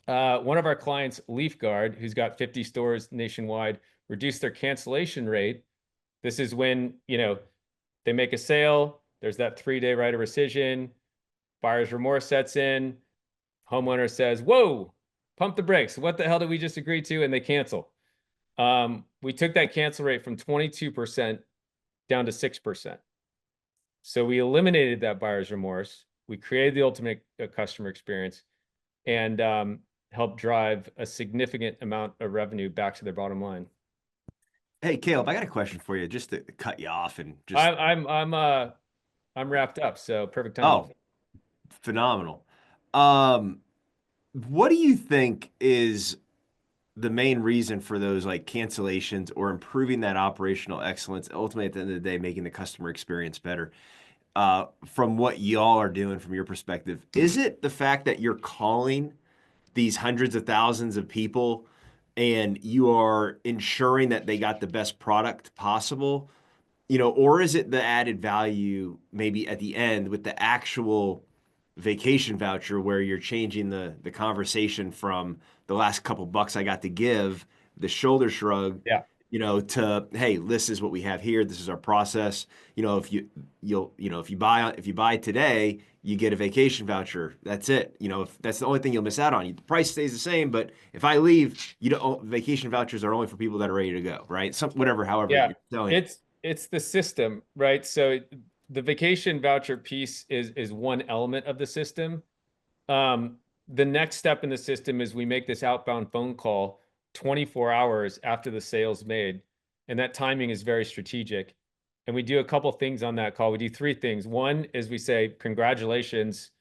one of our clients, Leaf Guard, who's got 50 stores nationwide, reduced their cancellation rate. This is when, they make a sale, there's that 3-day right of rescission, buyer's remorse sets in, homeowner says, whoa, pump the brakes. What the hell did we just agree to? And they cancel. We took that cancel rate from 22% down to 6%. So we eliminated that buyer's remorse. We created the ultimate customer experience and helped drive a significant amount of revenue back to their bottom line. Hey, Caleb, I got a question for you, just to cut you off and just. I'm wrapped up, so perfect timing. Oh, phenomenal. What do you think is the main reason for those like cancellations or improving that operational excellence, ultimately at the end of the day, making the customer experience better? From what y'all are doing from your perspective, is it the fact that you're calling these hundreds of thousands of people and you are ensuring that they got the best product possible? Or is it the added value maybe at the end with the actual vacation voucher where you're changing the conversation from the last couple bucks I got to give, the shoulder shrug, Yeah. To, hey, this is what we have here. This is our process. If you buy today, you get a vacation voucher. That's it. If that's the only thing you'll miss out on. The price stays the same, but if I leave, vacation vouchers are only for people that are ready to go, right? However Yeah, you're selling. it's the system, right? So the vacation voucher piece is one element of the system. The next step in the system is we make this outbound phone call 24 hours after the sale's made, and that timing is very strategic. And we do a couple things on that call. We do 3 things. One is we say, congratulations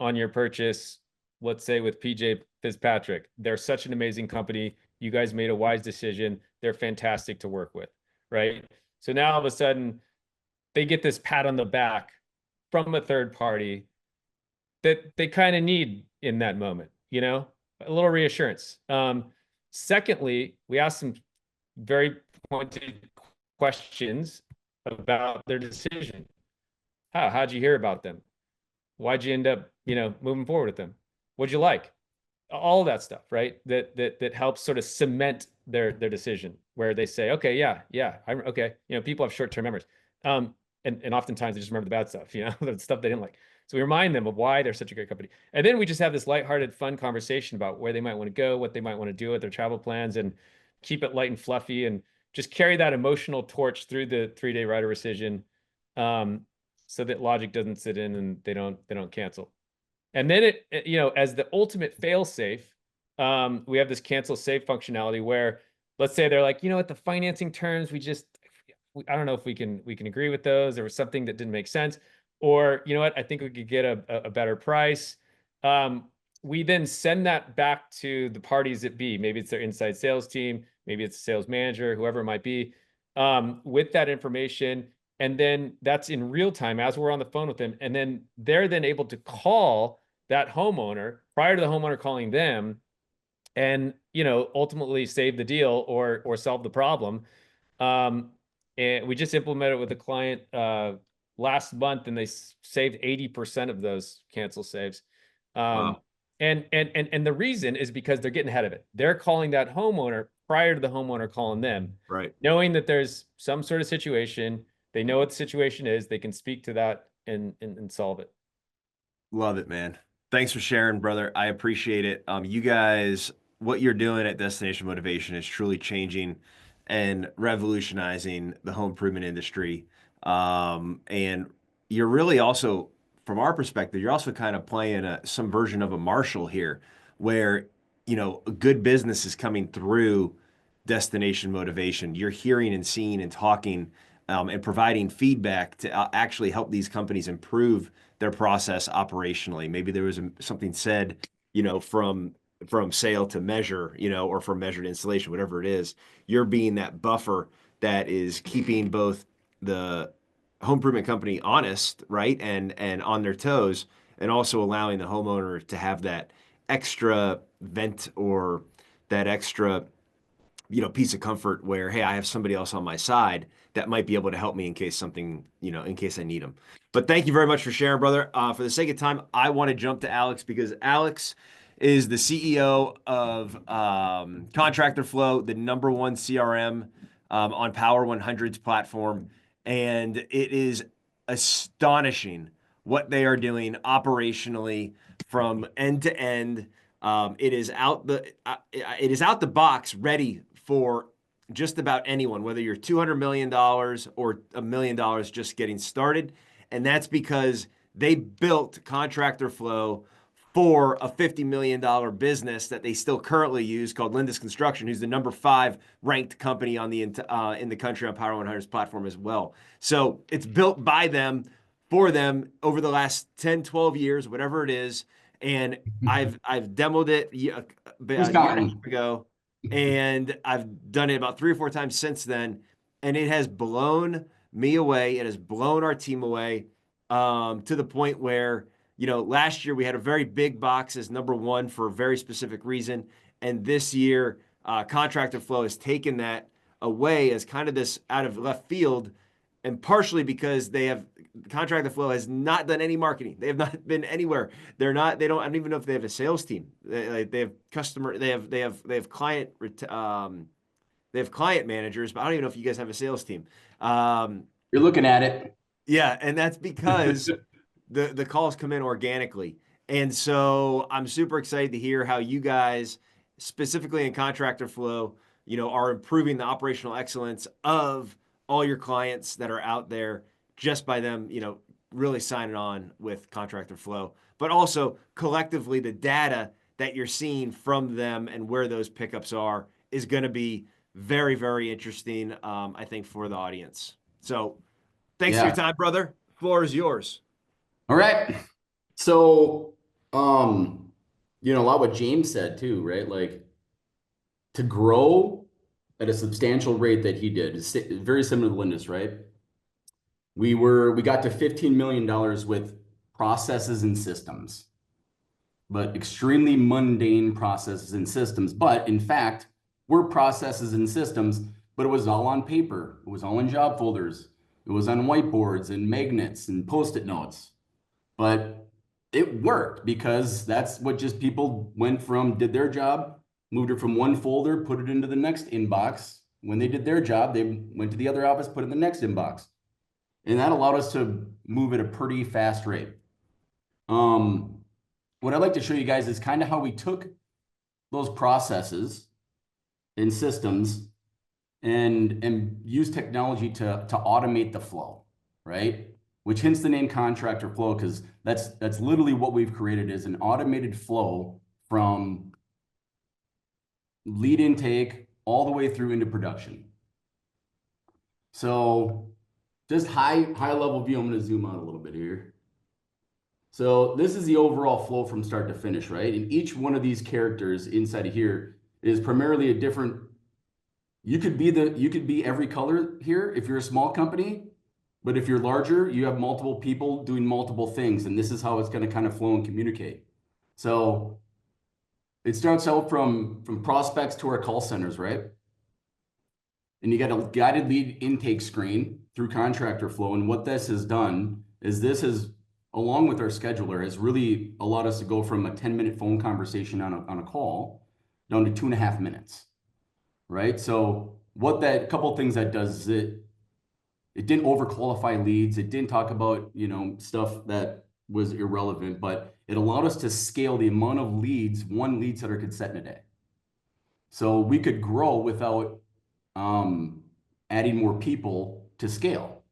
on your purchase, let's say with PJ Fitzpatrick. They're such an amazing company. You guys made a wise decision. They're fantastic to work with, right? So now all of a sudden, they get this pat on the back from a third party that they kind of need in that moment, a little reassurance. Secondly, we ask them very pointed questions about their decision. How'd you hear about them? Why'd you end up, moving forward with them? What'd you like? All of that stuff, right? That helps sort of cement their decision, where they say, okay, yeah, I'm okay. People have short-term memories. And oftentimes they just remember the bad stuff, the stuff they didn't like. So we remind them of why they're such a great company. And then we just have this lighthearted, fun conversation about where they might want to go, what they might want to do with their travel plans, and keep it light and fluffy, and just carry that emotional torch through the 3-day right of rescission, so that logic doesn't sit in and they don't cancel. And then as the ultimate fail safe, we have this cancel safe functionality where, let's say they're like, at the financing terms, I don't know if we can agree with those. There was something that didn't make sense, or what, I think we could get a better price. We then send that back to the parties that be. Maybe it's their inside sales team, maybe it's a sales manager, whoever it might be, with that information. And then that's in real time as we're on the phone with them. And then they're then able to call that homeowner prior to the homeowner calling them, and ultimately save the deal or solve the problem. And we just implemented it with a client last month, and they saved 80% of those cancel saves. Wow. And the reason is because they're getting ahead of it. They're calling that homeowner prior to the homeowner calling them, Right. knowing that there's some sort of situation. They know what the situation is. They can speak to that and solve it. Love it, man. Thanks for sharing, brother. I appreciate it. You guys, what you're doing at Destination Motivation is truly changing and revolutionizing the home improvement industry. And you're really also, from our perspective, you're also kind of playing some version of a Marshall here, where, a good business is coming through Destination Motivation. You're hearing and seeing and talking, and providing feedback to actually help these companies improve their process operationally. Maybe there was something said, from sale to measure, or from measure to installation, whatever it is. You're being that buffer that is keeping both the home improvement company honest, right, and on their toes, and also allowing the homeowner to have that extra vent or that extra piece of comfort where, hey, I have somebody else on my side that might be able to help me in case something, in case I need them. But thank you very much for sharing, brother. For the sake of time, I want to jump to Alex because Alex is the CEO of Contractor Flow, the number one CRM on Power 100's platform. And it is astonishing what they are doing operationally from end to end. It is out the box, ready for just about anyone, whether you're $200 million or $1 million just getting started. And that's because they built Contractor Flow for a $50 million business that they still currently use called Lindus Construction, who's the number 5 ranked company in the country on Power 100's platform as well. So it's built by them, for them, over the last 10, 12 years, whatever it is. And I've demoed it a year and a half ago, and I've done it about 3 or 4 times since then, and it has blown me away. It has blown our team away, to the point where, last year we had a very big box as number 1 for a very specific reason, and this year, Contractor Flow has taken that away as kind of this out of left field, and partially because Contractor Flow has not done any marketing. They have not been anywhere. They're not. They don't. I don't even know if they have a sales team. They have customer. They have client. They have client managers, but I don't even know if you guys have a sales team. You're looking at it. Yeah, and that's because the calls come in organically. And so I'm super excited to hear how you guys, specifically in Contractor Flow, are improving the operational excellence of all your clients that are out there just by them, really signing on with Contractor Flow. But also collectively, the data that you're seeing from them and where those pickups are is going to be very, very interesting, I think, for the audience. So thanks for your time, brother. Floor is yours. All right. So, a lot what James said too, right? Like, to grow at a substantial rate that he did is very similar to Lindus, right? We got to $15 million with processes and systems, but extremely mundane processes and systems. But in fact, we're processes and systems, but it was all on paper. It was all in job folders. It was on whiteboards and magnets and Post-it notes. But it worked because that's what just people did their job, moved it from one folder, put it into the next inbox. When they did their job, they went to the other office, put it in the next inbox. And that allowed us to move at a pretty fast rate. What I'd like to show you guys is kind of how we took those processes and systems and use technology to automate the flow, right? Which hence the name Contractor Flow, because that's literally what we've created, is an automated flow from lead intake all the way through into production. So just high level view. I'm going to zoom out a little bit here. So this is the overall flow from start to finish, right? And each one of these characters inside of here is primarily a different. You could be every color here if you're a small company, but if you're larger, you have multiple people doing multiple things, and this is how it's going to kind of flow and communicate. So it starts out from prospects to our call centers, right? And you got a guided lead intake screen through Contractor Flow, and what this has done is this has along with our scheduler, has really allowed us to go from a 10-minute phone conversation on a call down to 2.5 minutes, right? So what that couple things that does is it didn't overqualify leads. It didn't talk about, stuff that was irrelevant, but it allowed us to scale the amount of leads one lead setter could set in a day. So we could grow without adding more people to scale.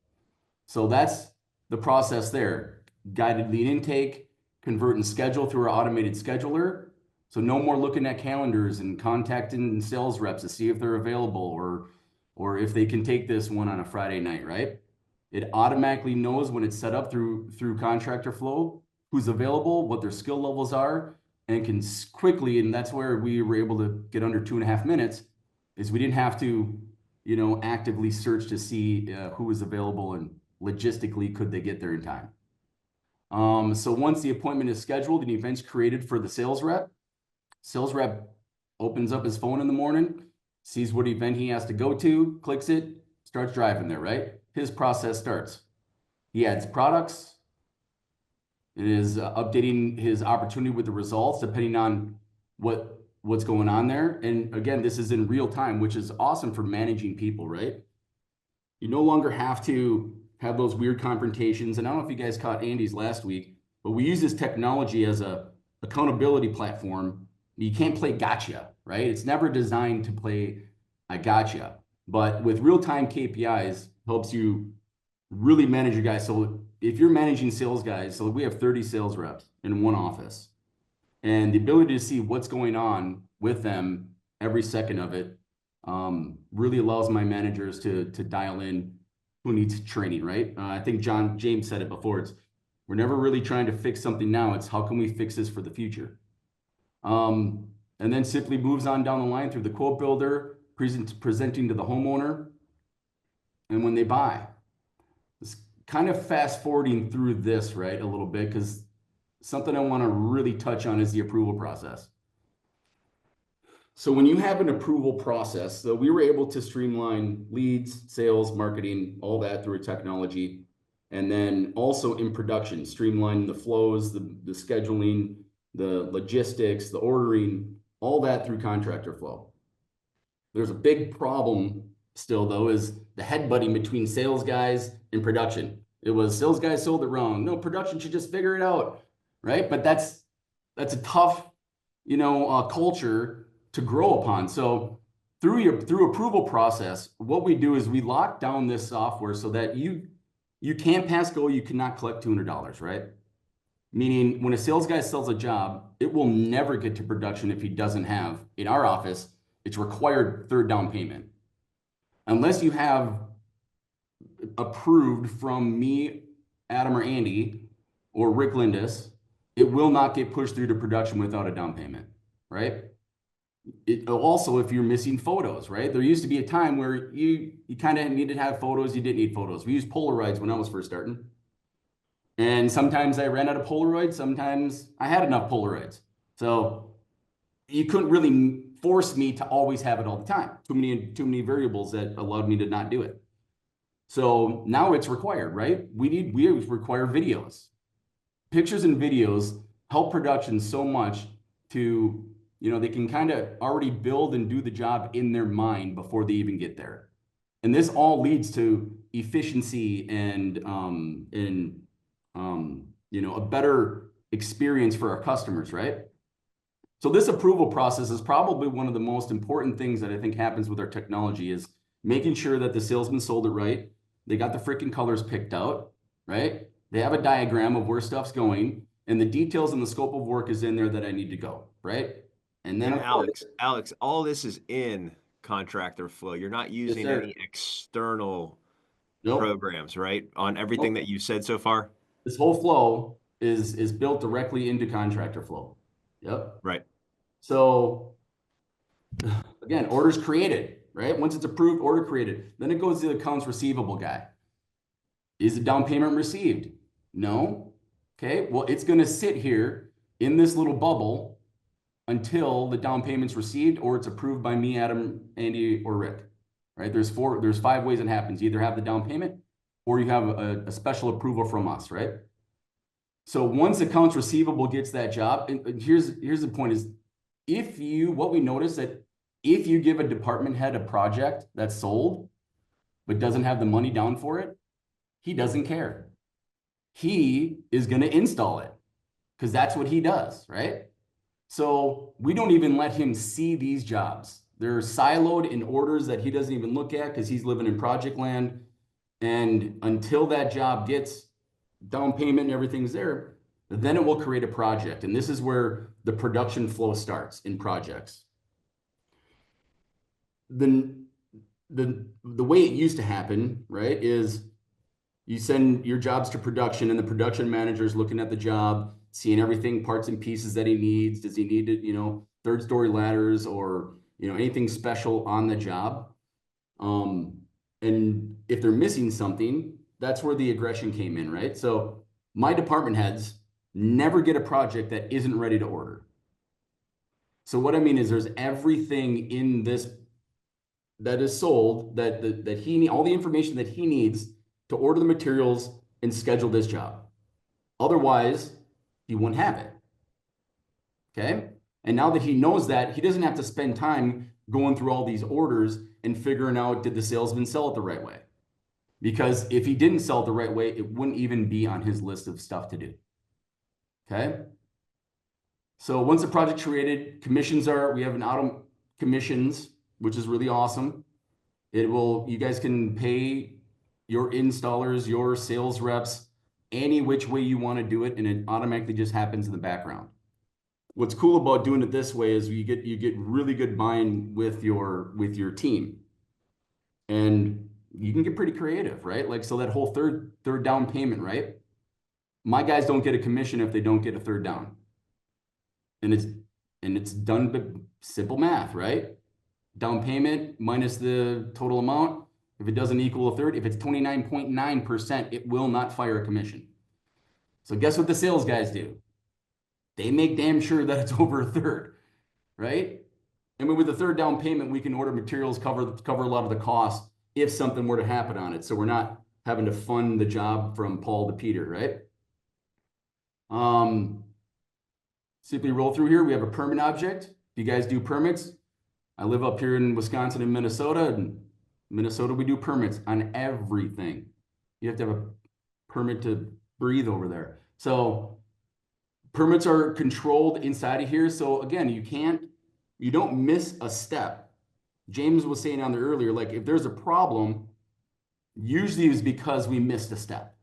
So that's the process there. Guided lead intake, convert and schedule through our automated scheduler. So no more looking at calendars and contacting sales reps to see if they're available or if they can take this one on a Friday night, right? It automatically knows when it's set up through contractor flow, who's available, what their skill levels are, and can quickly, and that's where we were able to get under 2.5 minutes, is we didn't have to, actively search to see who was available and logistically could they get there in time. So once the appointment is scheduled and the event's created for the sales rep opens up his phone in the morning, sees what event he has to go to, clicks it, starts driving there, right? His process starts. He adds products, is updating his opportunity with the results depending on what's going on there. And again, this is in real time, which is awesome for managing people, right? You no longer have to have those weird confrontations. And I don't know if you guys caught Andy's last week, but we use this technology as a accountability platform. You can't play gotcha, right? It's never designed to play a gotcha, but with real-time KPIs helps you really manage your guys. So if you're managing sales guys, so we have 30 sales reps in one office, and the ability to see what's going on with them every second of it really allows my managers to dial in who needs training, right? I think James said it before. We're never really trying to fix something now. It's how can we fix this for the future? And then simply moves on down the line through the quote builder, presenting to the homeowner, and when they buy. It's kind of fast forwarding through this, right, a little bit, because something I want to really touch on is the approval process. So when you have an approval process, so we were able to streamline leads, sales, marketing, all that through technology. And then also in production, streamline the flows, the scheduling, the logistics, the ordering, all that through contractor flow. There's a big problem still, though, is the headbutting between sales guys and production. It was sales guys sold it wrong. No, production should just figure it out, right? But that's a tough, culture to grow upon. So through approval process, what we do is we lock down this software so that you can't pass go, you cannot collect $200, right? Meaning when a sales guy sells a job, it will never get to production if he doesn't have, in our office, it's required third down payment. Unless you have approved from me, Adam or Andy, or Rick Lindis, it will not get pushed through to production without a down payment, right? Also, if you're missing photos, right? There used to be a time where you kind of needed to have photos, you didn't need photos. We used Polaroids when I was first starting. And sometimes I ran out of Polaroids, sometimes I had enough Polaroids. So you couldn't really force me to always have it all the time. Too many variables that allowed me to not do it. So now it's required, right? We require videos. Pictures and videos help production so much to, they can kind of already build and do the job in their mind before they even get there. And this all leads to efficiency and a better experience for our customers, right? So this approval process is probably one of the most important things that I think happens with our technology is making sure that the salesman sold it right. They got the freaking colors picked out, right? They have a diagram of where stuff's going and the details and the scope of work is in there that I need to go, right? And then Alex, all this is in contractor flow. You're not using any external programs, right? On everything that you said so far? This whole flow is built directly into contractor flow. Yep. Right. So again, orders created, right? Once it's approved, order created. Then it goes to the accounts receivable guy. Is the down payment received? No. Okay, well, it's going to sit here in this little bubble until the down payment's received or it's approved by me, Adam, Andy, or Rick, right? There's 5 ways it happens. You either have the down payment or you have a special approval from us, right? So once accounts receivable gets that job, and here's the point is, what we notice that if you give a department head a project that's sold, but doesn't have the money down for it, he doesn't care. He is going to install it because that's what he does, right? So we don't even let him see these jobs. They're siloed in orders that he doesn't even look at because he's living in project land. And until that job gets down payment and everything's there, then it will create a project. And this is where the production flow starts in projects. The way it used to happen, right, is you send your jobs to production and the production manager is looking at the job, seeing everything, parts and pieces that he needs. Does he need it, third story ladders or, anything special on the job? And if they're missing something, that's where the aggression came in, right? So my department heads never get a project that isn't ready to order. So what I mean is there's everything in this that is sold that he need all the information that he needs to order the materials and schedule this job. Otherwise, he wouldn't have it. Okay? And now that he knows that, he doesn't have to spend time going through all these orders and figuring out, did the salesman sell it the right way? Because if he didn't sell it the right way, it wouldn't even be on his list of stuff to do. Okay? So once the project's created, we have an auto commissions, which is really awesome. You guys can pay your installers, your sales reps, any which way you want to do it, and it automatically just happens in the background. What's cool about doing it this way is you get really good buy-in with your team. And you can get pretty creative, right? Like, so that whole third down payment, right? My guys don't get a commission if they don't get a third down. And it's done by simple math, right? Down payment minus the total amount. If it doesn't equal a third, if it's 29.9%, it will not fire a commission. So guess what the sales guys do? They make damn sure that it's over a third, right? I mean, with the third down payment, we can order materials, cover a lot of the costs if something were to happen on it. So we're not having to fund the job from Paul to Peter, right? Simply roll through here. We have a permit object. If you guys do permits, I live up here in Wisconsin and Minnesota. And Minnesota, we do permits on everything. You have to have a permit to breathe over there. So permits are controlled inside of here. So again, you don't miss a step. James was saying on there earlier, like if there's a problem, usually it's because we missed a step.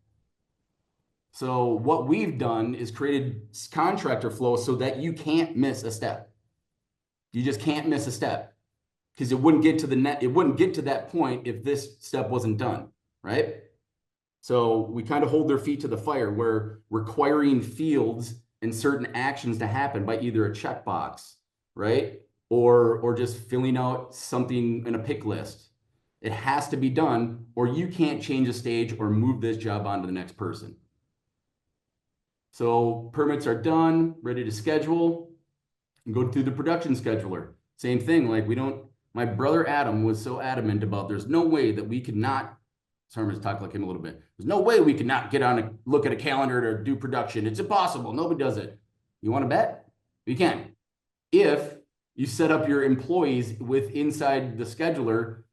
So what we've done is created contractor flow so that you can't miss a step. You just can't miss a step because it wouldn't get to that point if this step wasn't done, right? So we kind of hold their feet to the fire. We're requiring fields and certain actions to happen by either a checkbox, right? Or just filling out something in a pick list. It has to be done or you can't change a stage or move this job on to the next person. So permits are done, ready to schedule, and go through the production scheduler. Same thing, like my brother Adam was so adamant about there's no way that we could not, sorry, I'm going to talk like him a little bit. There's no way we could not look at a calendar to do production. It's impossible. Nobody does it. You want to bet? You can. If you set up your employees inside the scheduler,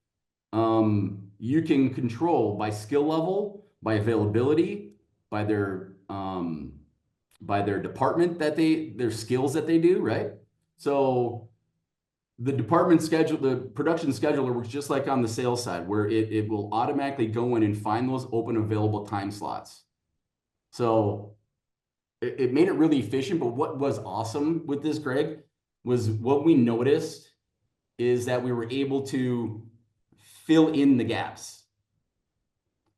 you can control by skill level, by availability, by their department their skills that they do, right? So the production scheduler works just like on the sales side, where it will automatically go in and find those open available time slots. So it made it really efficient. But what was awesome with this, Greg, was what we noticed is that we were able to fill in the gaps.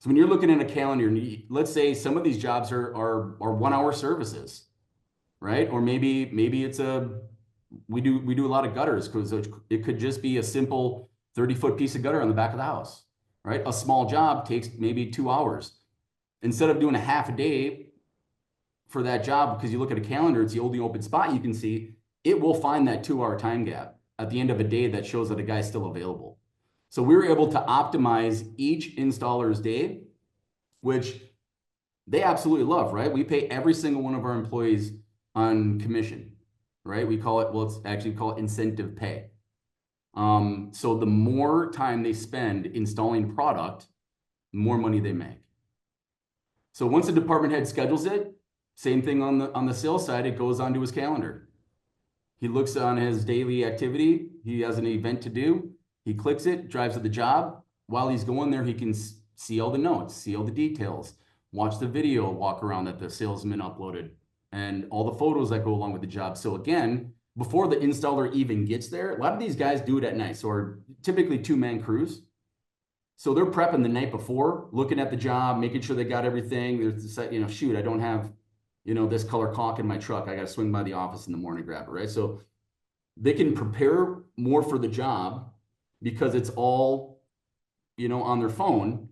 So when you're looking at a calendar, let's say some of these jobs are 1 hour services, right? Or maybe it's we do a lot of gutters because it could just be a simple 30-foot piece of gutter on the back of the house, right? A small job takes maybe 2 hours. Instead of doing a half a day for that job, because you look at a calendar, it's the only open spot you can see, it will find that 2-hour time gap at the end of a day that shows that a guy's still available. So we were able to optimize each installer's day, which they absolutely love, right? We pay every single one of our employees on commission, right? We call it, well, it's actually we call it incentive pay. So the more time they spend installing product, the more money they make. So once the department head schedules it, same thing on the sales side, it goes onto his calendar. He looks on his daily activity. He has an event to do. He clicks it, drives to the job. While he's going there, he can see all the notes, see all the details, watch the video walk around that the salesman uploaded, and all the photos that go along with the job. So again, before the installer even gets there, a lot of these guys do it at night. So are typically two-man crews. So they're prepping the night before, looking at the job, making sure they got everything. There's, you know, shoot, I don't have, you know, this color caulk in my truck. I got to swing by the office in the morning, grab it, right? So they can prepare more for the job because it's all, you know, on their phone.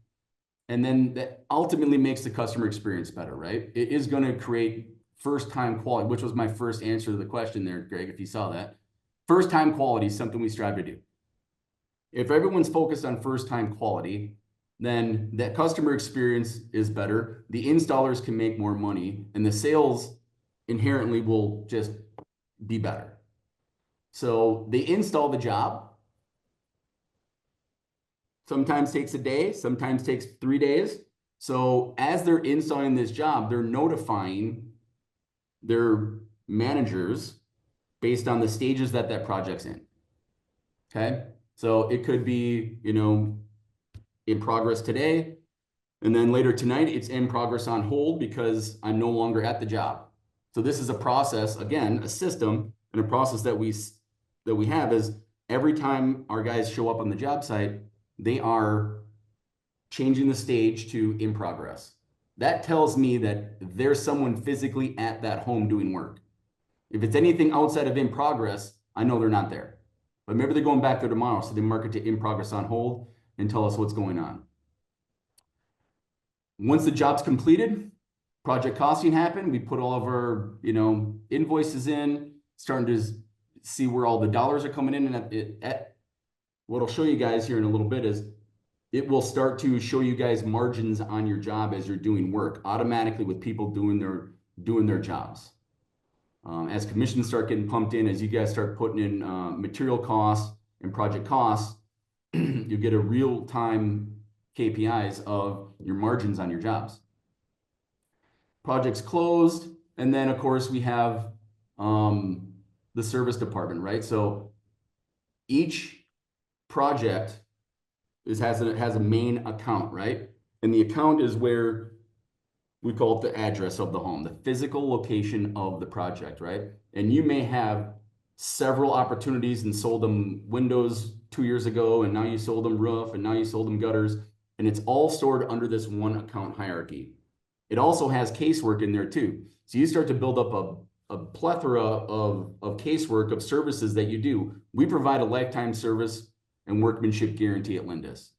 And then that ultimately makes the customer experience better, right? It is going to create first-time quality, which was my first answer to the question there, Greg, if you saw that. First-time quality is something we strive to do. If everyone's focused on first-time quality, then that customer experience is better. The installers can make more money, and the sales inherently will just be better. So they install the job. Sometimes takes a day, sometimes takes 3 days. So as they're installing this job, they're notifying their managers based on the stages that that project's in. Okay, so it could be, you know, in progress today, and then later tonight it's in progress on hold because I'm no longer at the job. So this is a process, again, a system and a process that we have is every time our guys show up on the job site, they are changing the stage to in progress. That tells me that there's someone physically at that home doing work. If it's anything outside of in progress, I know they're not there. But maybe they're going back there tomorrow, so they mark it to in progress on hold and tell us what's going on. Once the job's completed, project costing happened. We put all of our, you know, invoices in, starting to see where all the dollars are coming in. And what I'll show you guys here in a little bit is it will start to show you guys margins on your job as you're doing work automatically with people doing their jobs. As commissions start getting pumped in, as you guys start putting in material costs and project costs, you get a real-time KPIs of your margins on your jobs. Projects closed, and then of course we have the service department, right? So each project has a main account, right? And the account is where we call it the address of the home, the physical location of the project, right? And you may have several opportunities and sold them windows 2 years ago, and now you sold them roof, and now you sold them gutters, and it's all stored under this one account hierarchy. It also has casework in there too. So you start to build up a plethora of casework of services that you do. We provide a lifetime service and workmanship guarantee at Lindus.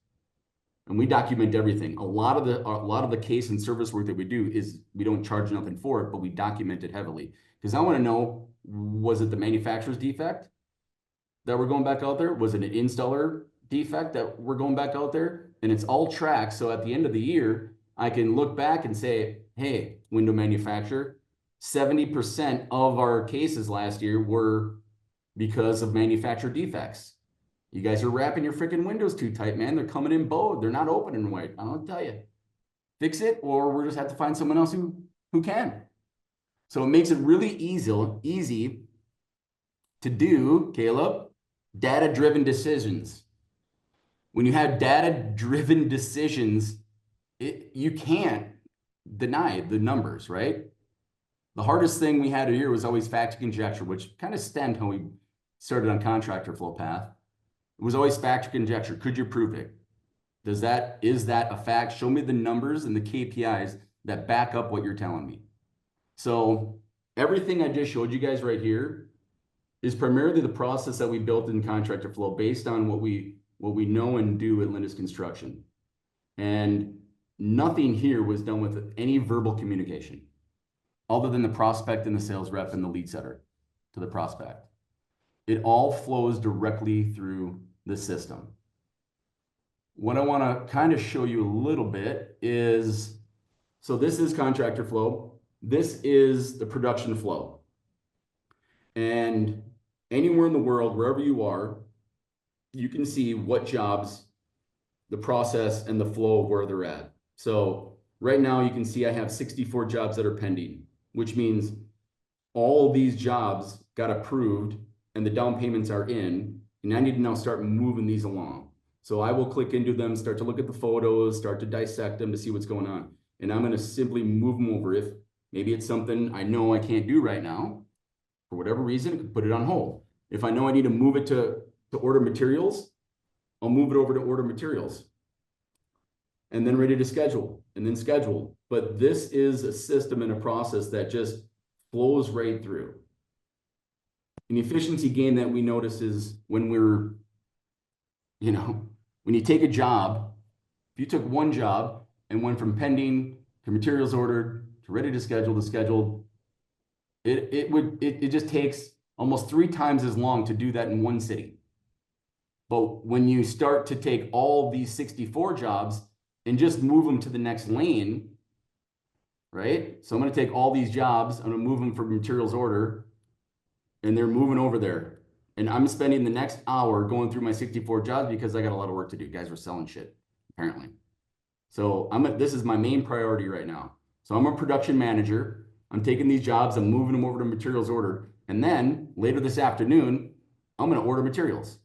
And we document everything. A lot of the case and service work that we do is we don't charge nothing for it, but we document it heavily. Because I want to know, was it the manufacturer's defect that we're going back out there? Was it an installer defect that we're going back out there? And it's all tracked. So at the end of the year, I can look back and say, hey, window manufacturer, 70% of our cases last year were because of manufacturer defects. You guys are wrapping your freaking windows too tight, man. They're coming in bowed. They're not opening right. I don't tell you. Fix it, or we'll just have to find someone else who can. So it makes it really easy to do, Caleb, data-driven decisions. When you have data-driven decisions, you can't deny the numbers, right? The hardest thing we had here was always fact conjecture, which kind of stemmed how we started on contractor flow path. It was always fact conjecture. Could you prove it? Is that a fact? Show me the numbers and the KPIs that back up what you're telling me. So everything I just showed you guys right here is primarily the process that we built in contractor flow based on what we know and do at Lindus Construction. And nothing here was done with any verbal communication other than the prospect and the sales rep and the lead setter to the prospect. It all flows directly through the system. What I want to kind of show you a little bit is So this is contractor flow. This is the production flow. And anywhere in the world, wherever you are, you can see what jobs, the process, and the flow of where they're at. So right now you can see I have 64 jobs that are pending, which means all of these jobs got approved and the down payments are in, and I need to now start moving these along. So I will click into them, start to look at the photos, start to dissect them to see what's going on. And I'm going to simply move them over. If maybe it's something I know I can't do right now, for whatever reason, I can put it on hold. If I know I need to move it to order materials, I'll move it over to order materials. And then ready to schedule, and then schedule. But this is a system and a process that just flows right through. An efficiency gain that we notice is when we're, when you take a job, if you took one job and went from pending to materials ordered to ready to schedule, it just takes almost 3 times as long to do that in one city. But when you start to take all these 64 jobs and just move them to the next lane, right? So I'm going to take all these jobs, I'm going to move them for materials order, and they're moving over there. And I'm spending the next hour going through my 64 jobs because I got a lot of work to do. Guys were selling shit, apparently. So this is my main priority right now. So I'm a production manager. I'm taking these jobs, I'm moving them over to materials order. And then later this afternoon, I'm going to order materials,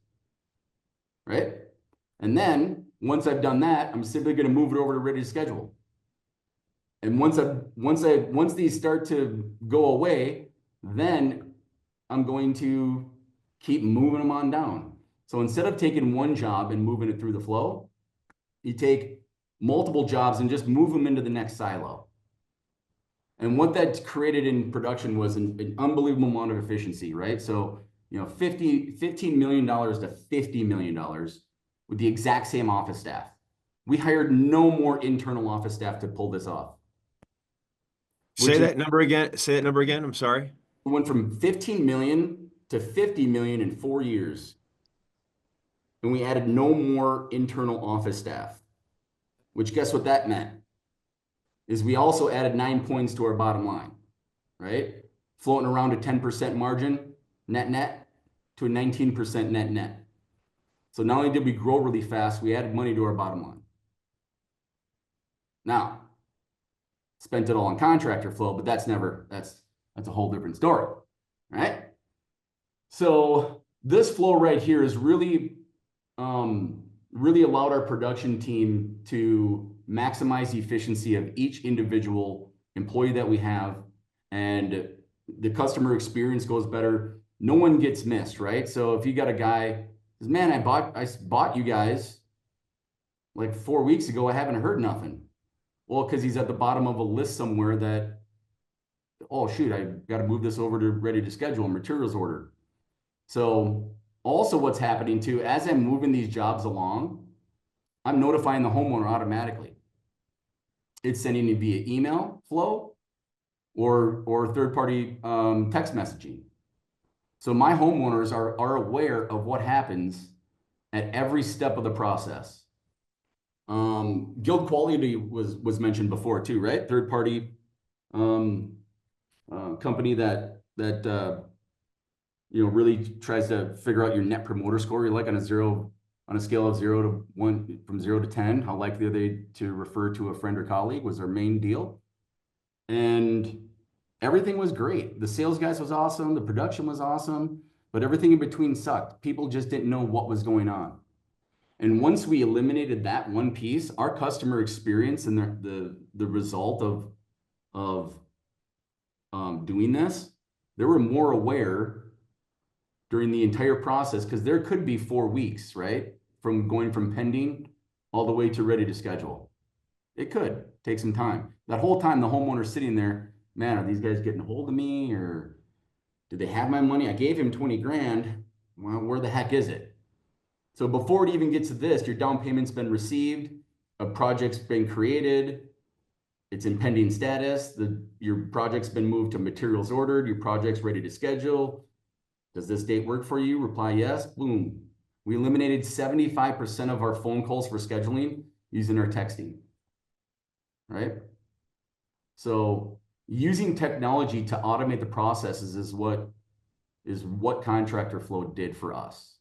right? And then once I've done that, I'm simply going to move it over to ready to schedule. And once these start to go away, then I'm going to keep moving them on down. So instead of taking one job and moving it through the flow, you take multiple jobs and just move them into the next silo. And what that created in production was an unbelievable amount of efficiency, right? So, $15 million to $50 million with the exact same office staff. We hired no more internal office staff to pull this off. Say that number again. Say that number again. I'm sorry. We went from 15 million to 50 million in 4 years. And we added no more internal office staff, which guess what that meant? Is we also added 9 points to our bottom line, right? Floating around a 10% margin, net, to a 19% net. So not only did we grow really fast, we added money to our bottom line. Now, spent it all on contractor flow, but that's a whole different story, right? So this flow right here is really allowed our production team to maximize the efficiency of each individual employee that we have, and the customer experience goes better. No one gets missed, right? So if you got a guy says, man, I bought you guys like 4 weeks ago, I haven't heard nothing. Well, because he's at the bottom of a list somewhere that, oh shoot, I got to move this over to ready to schedule a materials order. So also what's happening too, as I'm moving these jobs along, I'm notifying the homeowner automatically. It's sending it via email flow or third-party text messaging. So my homeowners are aware of what happens at every step of the process. Guild quality was mentioned before too, right? Third-party company that really tries to figure out your net promoter score. You're like on a scale of 0 to 1, from 0 to 10, how likely are they to refer to a friend or colleague was our main deal. And everything was great. The sales guys was awesome. The production was awesome, but everything in between sucked. People just didn't know what was going on. And once we eliminated that one piece, our customer experience and the result of doing this, they were more aware during the entire process, because there could be 4 weeks, right? From going from pending all the way to ready to schedule. It could take some time. That whole time, the homeowner's sitting there, man, are these guys getting a hold of me, or do they have my money? I gave him 20 grand. Well, where the heck is it? So before it even gets to this, your down payment's been received, a project's been created, it's in pending status, your project's been moved to materials ordered, your project's ready to schedule. Does this date work for you? Reply yes. Boom. We eliminated 75% of our phone calls for scheduling using our texting, right? So using technology to automate the processes is what Contractor Flow did for us.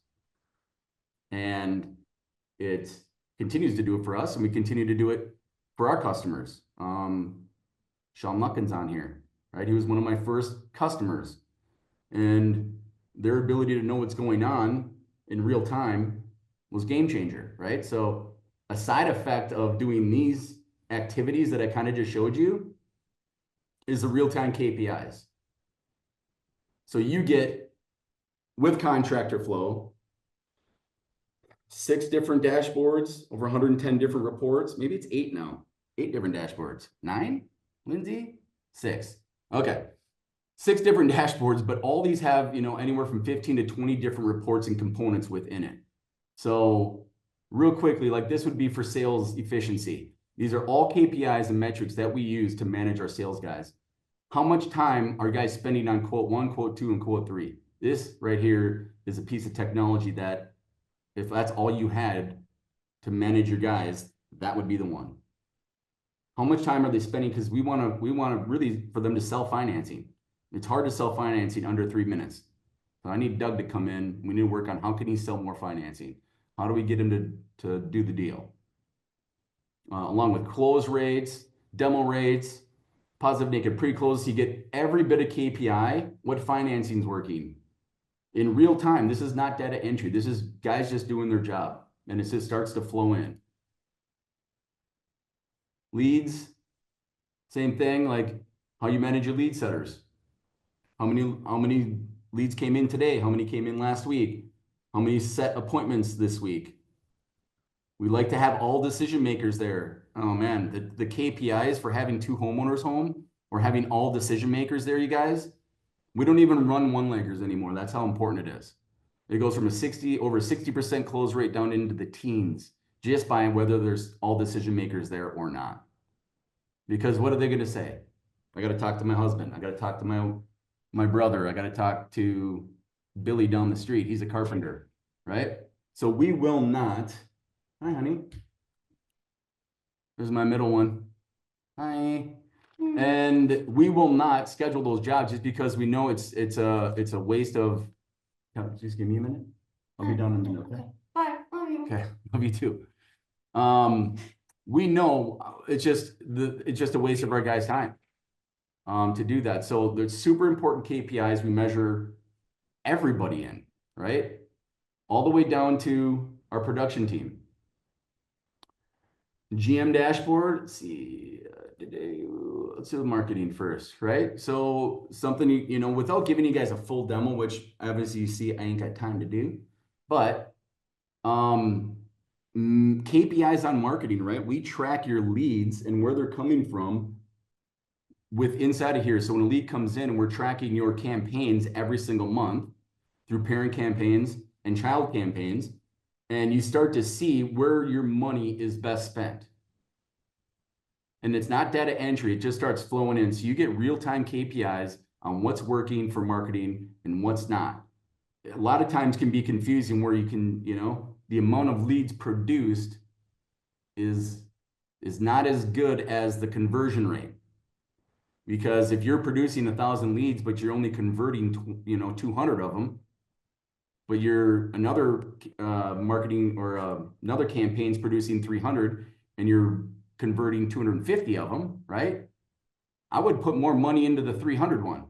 And it continues to do it for us, and we continue to do it for our customers. Sean Luckin's on here, right? He was one of my first customers, and their ability to know what's going on in real time was game changer, right? So a side effect of doing these activities that I kind of just showed you is the real-time KPIs. So you get, with Contractor Flow, 6 different dashboards, over 110 different reports. Maybe it's 8 now. 8 different dashboards. 9, Lindsay? 6. Okay. 6 different dashboards, but all these have, anywhere from 15 to 20 different reports and components within it. So real quickly, like this would be for sales efficiency. These are all KPIs and metrics that we use to manage our sales guys. How much time are guys spending on quote 1, quote 2, and quote 3? This right here is a piece of technology that if that's all you had to manage your guys, that would be the one. How much time are they spending? Because we want to really for them to sell financing. It's hard to sell financing under 3 minutes. So I need Doug to come in. We need to work on how can he sell more financing? How do we get him to do the deal? Along with close rates, demo rates, positive naked pre-close, you get every bit of KPI, what financing is working in real time. This is not data entry. This is guys just doing their job, and it just starts to flow in. Leads, same thing, like how you manage your lead setters. How many leads came in today? How many came in last week? How many set appointments this week? We like to have all decision makers there. Oh man, the KPIs for having 2 homeowners home or having all decision makers there, you guys, we don't even run one-leggers anymore. That's how important it is. It goes from over 60% close rate down into the teens just by whether there's all decision makers there or not. Because what are they going to say? I got to talk to my husband. I got to talk to my brother. I got to talk to Billy down the street. He's a carpenter, right? So we will not. Hi, honey. There's my middle one. Hi. And we will not schedule those jobs just because we know it's a waste of. Just give me a minute. I'll be done in a minute. Okay. Bye. Love you. Okay. Love you too. We know it's just a waste of our guys' time to do that. So there's super important KPIs we measure everybody in, right? All the way down to our production team. GM dashboard, let's see, let's do marketing first, right? So something, without giving you guys a full demo, which obviously you see I ain't got time to do, but KPIs on marketing, right? We track your leads and where they're coming from with inside of here. So when a lead comes in, we're tracking your campaigns every single month through parent campaigns and child campaigns, and you start to see where your money is best spent. And it's not data entry, it just starts flowing in. So you get real-time KPIs on what's working for marketing and what's not. A lot of times can be confusing where you can, the amount of leads produced is not as good as the conversion rate. Because if you're producing 1,000 leads, but you're only converting, 200 of them, but you're another marketing or another campaign's producing 300 and you're converting 250 of them, right? I would put more money into the 300 one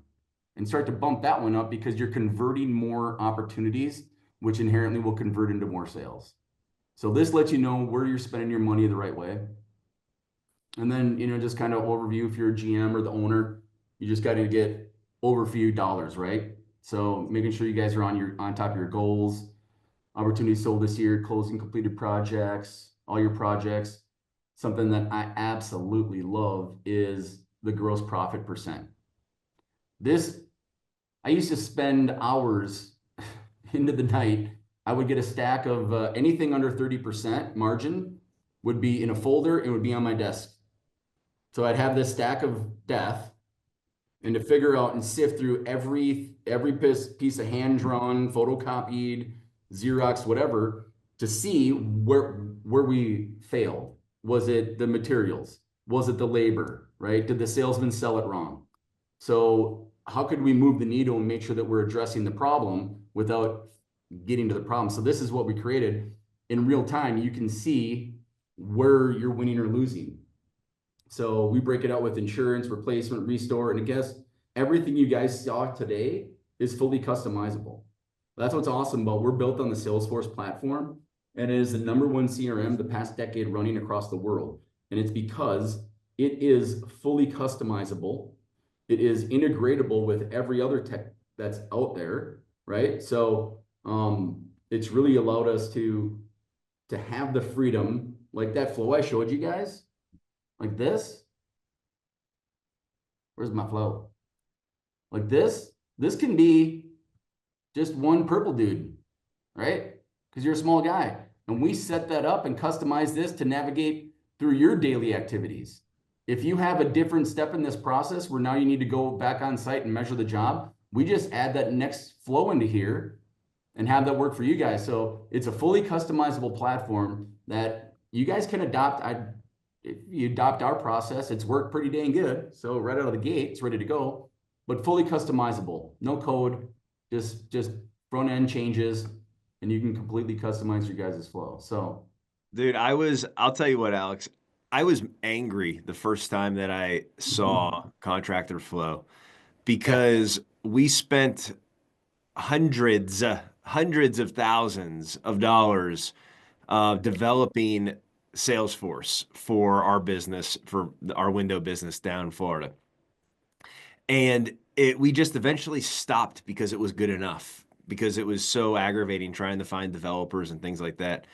and start to bump that one up because you're converting more opportunities, which inherently will convert into more sales. So this lets you know where you're spending your money the right way. And then, just kind of overview if you're a GM or the owner, you just got to get overview dollars, right? So making sure you guys are on top of your goals, opportunities sold this year, closing completed projects, all your projects. Something that I absolutely love is the gross profit percent. I used to spend hours into the night. I would get a stack of anything under 30% margin would be in a folder and would be on my desk. So I'd have this stack of death, and to figure out and sift through every piece of hand-drawn, photocopied, Xerox, whatever, to see where we failed. Was it the materials? Was it the labor? right? Did the salesman sell it wrong? So how could we move the needle and make sure that we're addressing the problem without getting to the problem? So this is what we created. In real time, you can see where you're winning or losing. So we break it out with insurance, replacement, restore, and I guess everything you guys saw today is fully customizable. That's what's awesome about we're built on the Salesforce platform, and it is the #1 CRM the past decade running across the world. And it's because it is fully customizable. It is integratable with every other tech that's out there, right? So it's really allowed us to have the freedom, like that flow I showed you guys, like this. Where's my flow? Like this can be just one purple dude, right? Because you're a small guy. And we set that up and customize this to navigate through your daily activities. If you have a different step in this process where now you need to go back on site and measure the job, we just add that next flow into here and have that work for you guys. So it's a fully customizable platform that you guys can adopt. If you adopt our process, it's worked pretty dang good. So right out of the gate, it's ready to go, but fully customizable, no code, just front end changes, and you can completely customize your guys' flow. So, Dude, I'll tell you what, Alex, I was angry the first time that I saw Contractor Flow yeah, because we spent hundreds of thousands of dollars developing Salesforce for our business, for our window business down in Florida. And we just eventually stopped because it was good enough, because it was so aggravating trying to find developers and things like that.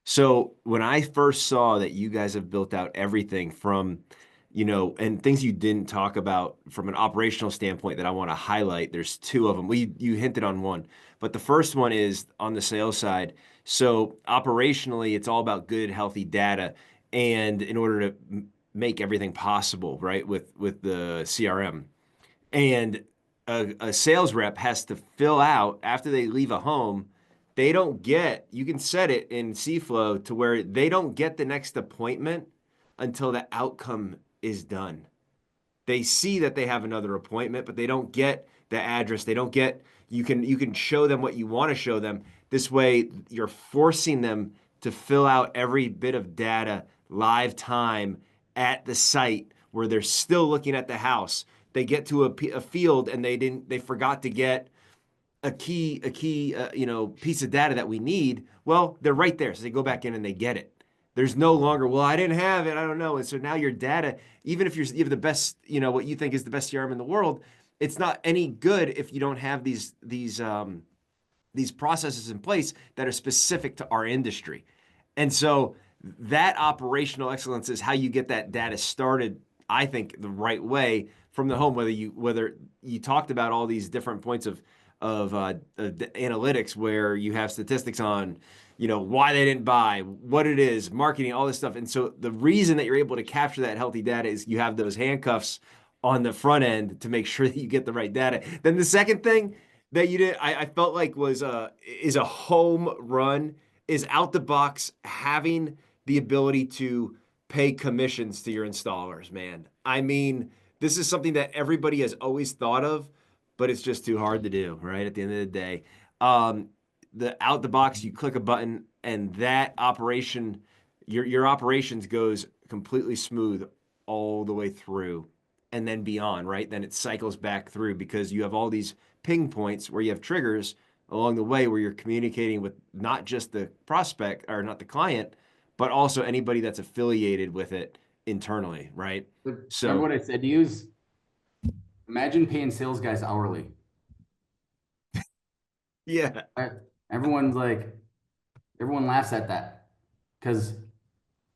So when I first saw that you guys have built out everything from, and things you didn't talk about from an operational standpoint that I want to highlight, there's two of them. You hinted on one, but the first one is on the sales side. So operationally, it's all about good, healthy data, and in order to make everything possible, right, with the CRM. And a sales rep has to fill out after they leave a home. They don't get, you can set it in C-Flow to where they don't get the next appointment until the outcome is done. They see that they have another appointment, but they don't get the address. They don't get, you can show them what you want to show them. This way, you're forcing them to fill out every bit of data live time at the site where they're still looking at the house. They get to a field and they forgot to get a key piece of data that we need. Well, they're right there. So they go back in and they get it. There's no longer, well, I didn't have it. I don't know. And so now your data, even if you have the best, what you think is the best CRM in the world, it's not any good if you don't have these processes in place that are specific to our industry. And so that operational excellence is how you get that data started, I think, the right way from the home, whether you talked about all these different points of analytics where you have statistics on, why they didn't buy, what it is, marketing, all this stuff. And so the reason that you're able to capture that healthy data is you have those handcuffs on the front end to make sure that you get the right data. Then the second thing that you did, I felt like is a home run, is out the box having the ability to pay commissions to your installers, man. I mean, this is something that everybody has always thought of, but it's just too hard to do, right? At the end of the day, um, the out the box, you click a button, and that operation, your operations goes completely smooth all the way through, and then beyond, right? Then it cycles back through because you have all these ping points where you have triggers along the way where you're communicating with not just the prospect or not the client, but also anybody that's affiliated with it internally, right? remember So what I said to you is imagine paying sales guys hourly. yeah. Right? Everyone's like, everyone laughs at that because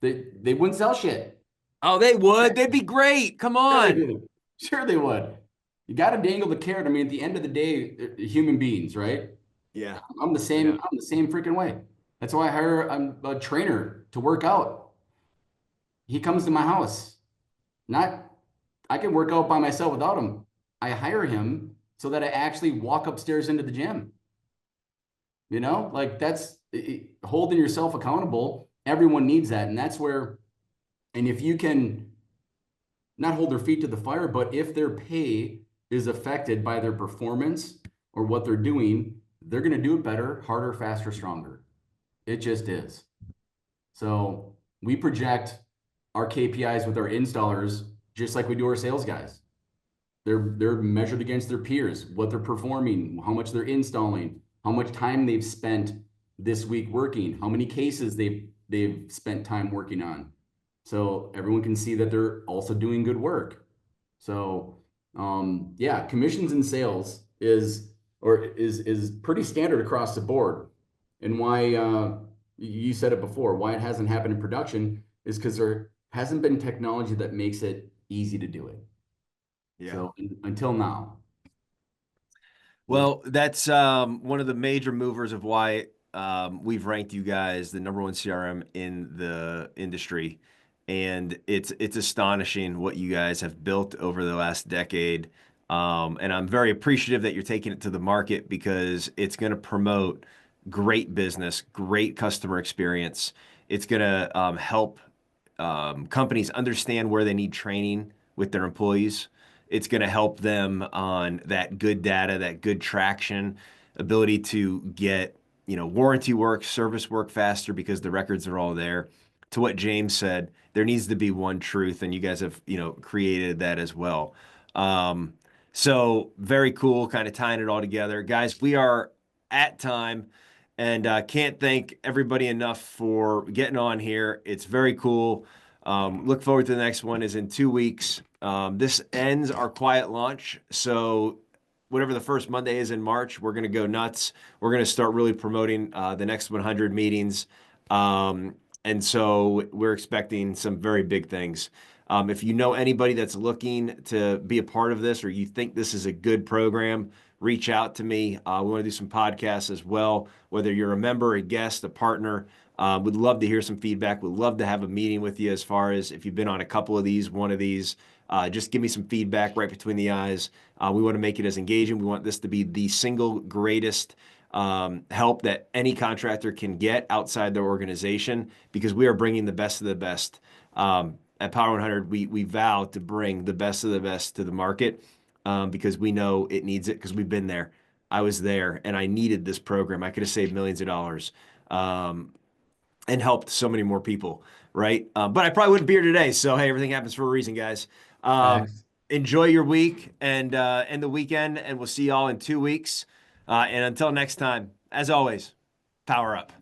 they wouldn't sell shit. Oh, they would. They'd be great. Come Sure they on. do. Sure they would. You got to dangle the carrot. I mean, at the end of the day, they're human beings, right? Yeah. I'm the same. Yeah. I'm the same freaking way. That's why I hire a trainer to work out. He comes to my house. Not, I can work out by myself without him. I hire him so that I actually walk upstairs into the gym. Like that's holding yourself accountable. Everyone needs that. And that's where, and if you can not hold their feet to the fire, but if their pay is affected by their performance or what they're doing, they're going to do it better, harder, faster, stronger. It just is. So we project our KPIs with our installers just like we do our sales guys. They're measured against their peers, what they're performing, how much they're installing, how much time they've spent this week working, how many cases they've spent time working on. So everyone can see that they're also doing good work. So yeah, commissions and sales is pretty standard across the board. And why you said it before, why it hasn't happened in production is because there hasn't been technology that makes it easy to do it. Yeah. So until now. Well, that's one of the major movers of why we've ranked you guys the number one CRM in the industry. And it's astonishing what you guys have built over the last decade. And I'm very appreciative that you're taking it to the market because it's going to promote great business, great customer experience. It's going to help companies understand where they need training with their employees. It's going to help them on that good data, that good traction, ability to get, warranty work, service work faster because the records are all there. To what James said, there needs to be one truth, and you guys have, created that as well. So very cool, kind of tying it all together. Guys, we are at time. And can't thank everybody enough for getting on here. It's very cool. Look forward to the next one is in 2 weeks. This ends our quiet launch. So whatever the first Monday is in March, we're going to go nuts. We're going to start really promoting the next 100 meetings. And so we're expecting some very big things. If you know anybody that's looking to be a part of this or you think this is a good program, reach out to me. We want to do some podcasts as well, whether you're a member, a guest, a partner. Would love to hear some feedback. Would love to have a meeting with you as far as if you've been on a couple of these, one of these. Just give me some feedback right between the eyes. We want to make it as engaging. We want this to be the single greatest help that any contractor can get outside their organization because we are bringing the best of the best. At Power 100, we vow to bring the best of the best to the market because we know it needs it because we've been there. I was there and I needed this program. I could have saved millions of dollars and helped so many more people, right? But I probably wouldn't be here today. So, hey, everything happens for a reason, guys. Thanks. Enjoy your week and the weekend, and we'll see y'all in 2 weeks. And until next time, as always, power up.